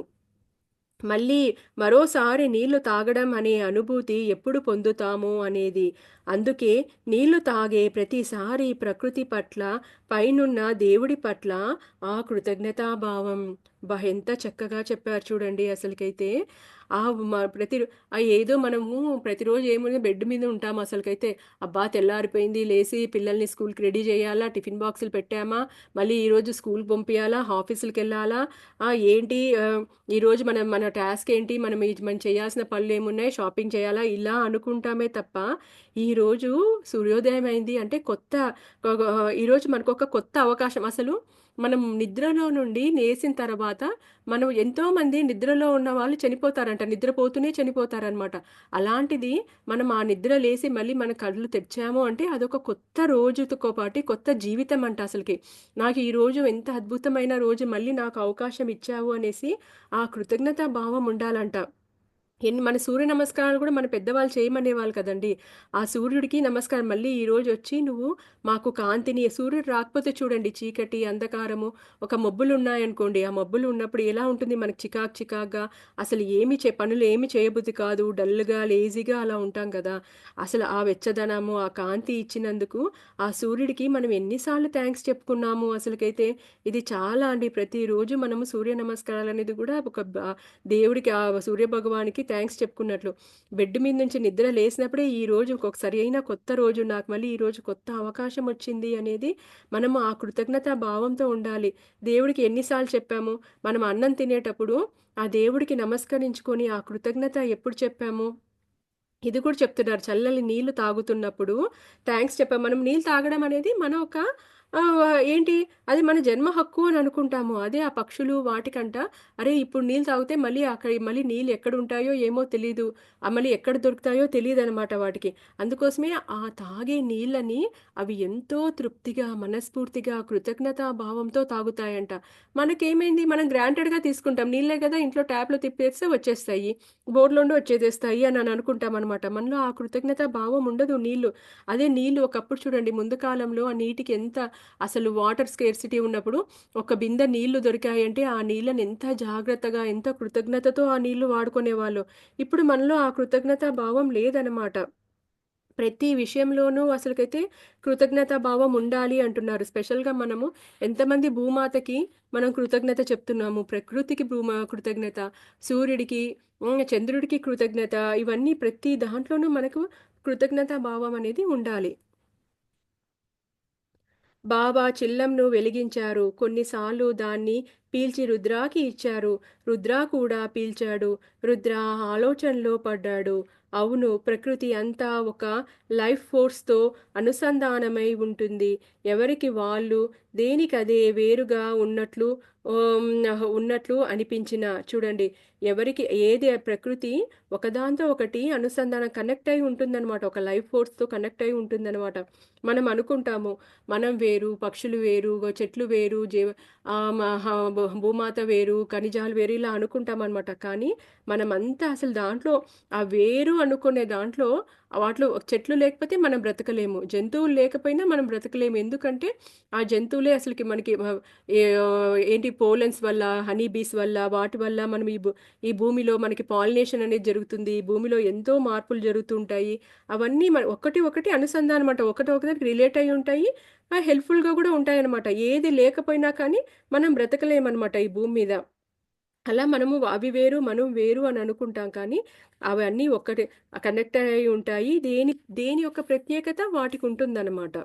మళ్ళీ మరోసారి నీళ్లు తాగడం అనే అనుభూతి ఎప్పుడు పొందుతామో అనేది. అందుకే నీళ్లు తాగే ప్రతిసారి ప్రకృతి పట్ల, పైనున్న దేవుడి పట్ల ఆ కృతజ్ఞతాభావం. ఎంత చక్కగా చెప్పారు చూడండి అసలకైతే. ఆ మ ప్రతి ఏదో మనము ప్రతిరోజు ఏముంది బెడ్ మీద ఉంటాము అసలకైతే. అబ్బా! తెల్లారిపోయింది లేసి పిల్లల్ని స్కూల్‌కి రెడీ చేయాలా, టిఫిన్ బాక్సులు పెట్టామా, మళ్ళీ ఈరోజు స్కూల్‌కి పంపియాలా, ఆఫీసులకెళ్ళాలా, ఏంటి ఈరోజు మన టాస్క్ ఏంటి? మనం చేయాల్సిన పనులేమున్నాయి? షాపింగ్ చేయాలా? ఇలా అనుకుంటామే తప్ప, ఈరోజు సూర్యోదయం అయింది అంటే ఈరోజు మనకొక కొత్త అవకాశం. అసలు మనం నిద్రలో నుండి లేసిన తర్వాత మనం ఎంతోమంది నిద్రలో ఉన్న వాళ్ళు చనిపోతారంట. నిద్రపోతూనే చనిపోతారనమాట. అలాంటిది మనం ఆ నిద్ర లేసి మళ్ళీ మన కళ్ళు తెరిచాము అంటే అదొక కొత్త రోజుతో పాటి కొత్త జీవితం అంట అసలకి. నాకు ఈరోజు ఎంత అద్భుతమైన రోజు మళ్ళీ నాకు అవకాశం ఇచ్చావు అనేసి ఆ కృతజ్ఞతా భావం ఉండాలంట. మన సూర్య నమస్కారాలు కూడా మన పెద్దవాళ్ళు చేయమనేవాళ్ళు కదండీ! ఆ సూర్యుడికి నమస్కారం మళ్ళీ ఈరోజొచ్చి నువ్వు మాకు కాంతిని సూర్యుడు రాకపోతే చూడండి చీకటి, అంధకారము, ఒక మబ్బులున్నాయనుకోండి, ఆ మబ్బులు ఉన్నప్పుడు ఎలా ఉంటుంది మనకి చికాకుగా అసలు పనులు ఏమి చేయబుద్ధి కాదు. డల్‌గా, లేజీగా అలా ఉంటాం కదా! అసలు ఆ వెచ్చదనము, ఆ కాంతి ఇచ్చినందుకు ఆ సూర్యుడికి మనం ఎన్ని సార్లు థాంక్స్ చెప్పుకున్నాము అసలకైతే. ఇది చాలా అండి. ప్రతిరోజు మనము సూర్య నమస్కారాలనేది కూడా ఒక దేవుడికి ఆ సూర్య భగవానికి థాంక్స్ చెప్పుకున్నట్లు. బెడ్ మీద నుంచి నిద్ర లేసినప్పుడే ఈ రోజు ఒక సరియైన కొత్త రోజు. నాకు మళ్ళీ ఈరోజు కొత్త అవకాశం వచ్చింది అనేది మనము ఆ కృతజ్ఞతా భావంతో ఉండాలి. దేవుడికి ఎన్ని సార్లు చెప్పాము. మనం అన్నం తినేటప్పుడు ఆ దేవుడికి నమస్కరించుకొని ఆ కృతజ్ఞత ఎప్పుడు చెప్పాము? ఇది కూడా చెప్తున్నారు. చల్లని నీళ్లు తాగుతున్నప్పుడు థాంక్స్ చెప్పాం. మనం నీళ్ళు తాగడం అనేది మన ఒక ఏంటి అది మన జన్మ హక్కు అని అనుకుంటాము. అదే ఆ పక్షులు వాటికంట అరే! ఇప్పుడు నీళ్ళు తాగితే మళ్ళీ నీళ్ళు ఎక్కడుంటాయో ఏమో తెలీదు. మళ్ళీ ఎక్కడ దొరుకుతాయో తెలీదనమాట వాటికి. అందుకోసమే ఆ తాగే నీళ్ళని అవి ఎంతో తృప్తిగా, మనస్ఫూర్తిగా, కృతజ్ఞతా భావంతో తాగుతాయంట. మనకేమైంది మనం గ్రాంటెడ్‌గా తీసుకుంటాం. నీళ్ళే కదా ఇంట్లో ట్యాప్‌లో తిప్పేస్తే వచ్చేస్తాయి. బోర్‌లో నుండి వచ్చేసేస్తాయి అని అనుకుంటామనమాట. మనలో ఆ కృతజ్ఞతా భావం ఉండదు అదే నీళ్ళు ఒకప్పుడు చూడండి ముందు కాలంలో ఆ నీటికి ఎంత అసలు వాటర్ స్కేర్సిటీ ఉన్నప్పుడు ఒక బిందె నీళ్లు దొరికాయంటే ఆ నీళ్ళని ఎంత జాగ్రత్తగా, ఎంత కృతజ్ఞతతో ఆ నీళ్లు వాడుకునేవాళ్ళో. ఇప్పుడు మనలో ఆ కృతజ్ఞతా భావం లేదనమాట. ప్రతి విషయంలోనూ అసలకైతే కృతజ్ఞతా భావం ఉండాలి అంటున్నారు. స్పెషల్‌గా మనము ఎంతమంది భూమాతకి మనం కృతజ్ఞత చెప్తున్నాము. ప్రకృతికి కృతజ్ఞత, సూర్యుడికి, చంద్రుడికి కృతజ్ఞత ఇవన్నీ ప్రతి దాంట్లోనూ మనకు కృతజ్ఞతా భావం అనేది ఉండాలి. బాబా చిల్లంను వెలిగించారు. కొన్నిసార్లు దాన్ని పీల్చి రుద్రాకి ఇచ్చారు. రుద్ర కూడా పీల్చాడు. రుద్ర ఆలోచనలో పడ్డాడు. అవును, ప్రకృతి అంతా ఒక లైఫ్ ఫోర్స్‌తో అనుసంధానమై ఉంటుంది. ఎవరికి వాళ్ళు దేనికదే వేరుగా ఉన్నట్లు అనిపించినా చూడండి. ఎవరికి ఏది ప్రకృతి ఒకదాంతో ఒకటి అనుసంధానం కనెక్ట్ అయి ఉంటుందనమాట. ఒక లైఫ్ ఫోర్స్‌తో కనెక్ట్ అయి ఉంటుందనమాట. మనం అనుకుంటాము మనం వేరు, పక్షులు వేరు, చెట్లు వేరు, భూమాత వేరు, ఖనిజాలు వేరు ఇలా అనుకుంటామనమాట. కానీ మనమంతా అసలు దాంట్లో ఆ వేరు అనుకునే దాంట్లో వాటిలో చెట్లు లేకపోతే మనం బ్రతకలేము. జంతువులు లేకపోయినా మనం బ్రతకలేము. ఎందుకంటే ఆ జంతువులే అసలకి మనకి ఏంటి పోలెన్స్ వల్ల, హనీ బీస్ వల్ల, వాటి వల్ల మనం ఈ భూమిలో మనకి పాలినేషన్ అనేది జరుగుతుంది. ఈ భూమిలో ఎంతో మార్పులు జరుగుతూ ఉంటాయి. అవన్నీ ఒకటి ఒకటి అనుసంధానం అంట. ఒకదానికి రిలేట్ అయ్యి ఉంటాయి. హెల్ప్‌ఫుల్‌గా గూడా ఉంటాయన్నమాట. ఏది లేకపోయినా కానీ మనం బ్రతకలేమన్నమాట ఈ భూమి మీద. అలా మనము అవి వేరు, మనం వేరు అని అనుకుంటాం కానీ, అవన్నీ ఒక్కటే కనెక్ట్ అయ్యి ఉంటాయి. దేని దేని యొక్క ప్రత్యేకత వాటికుంటుందన్నమాట.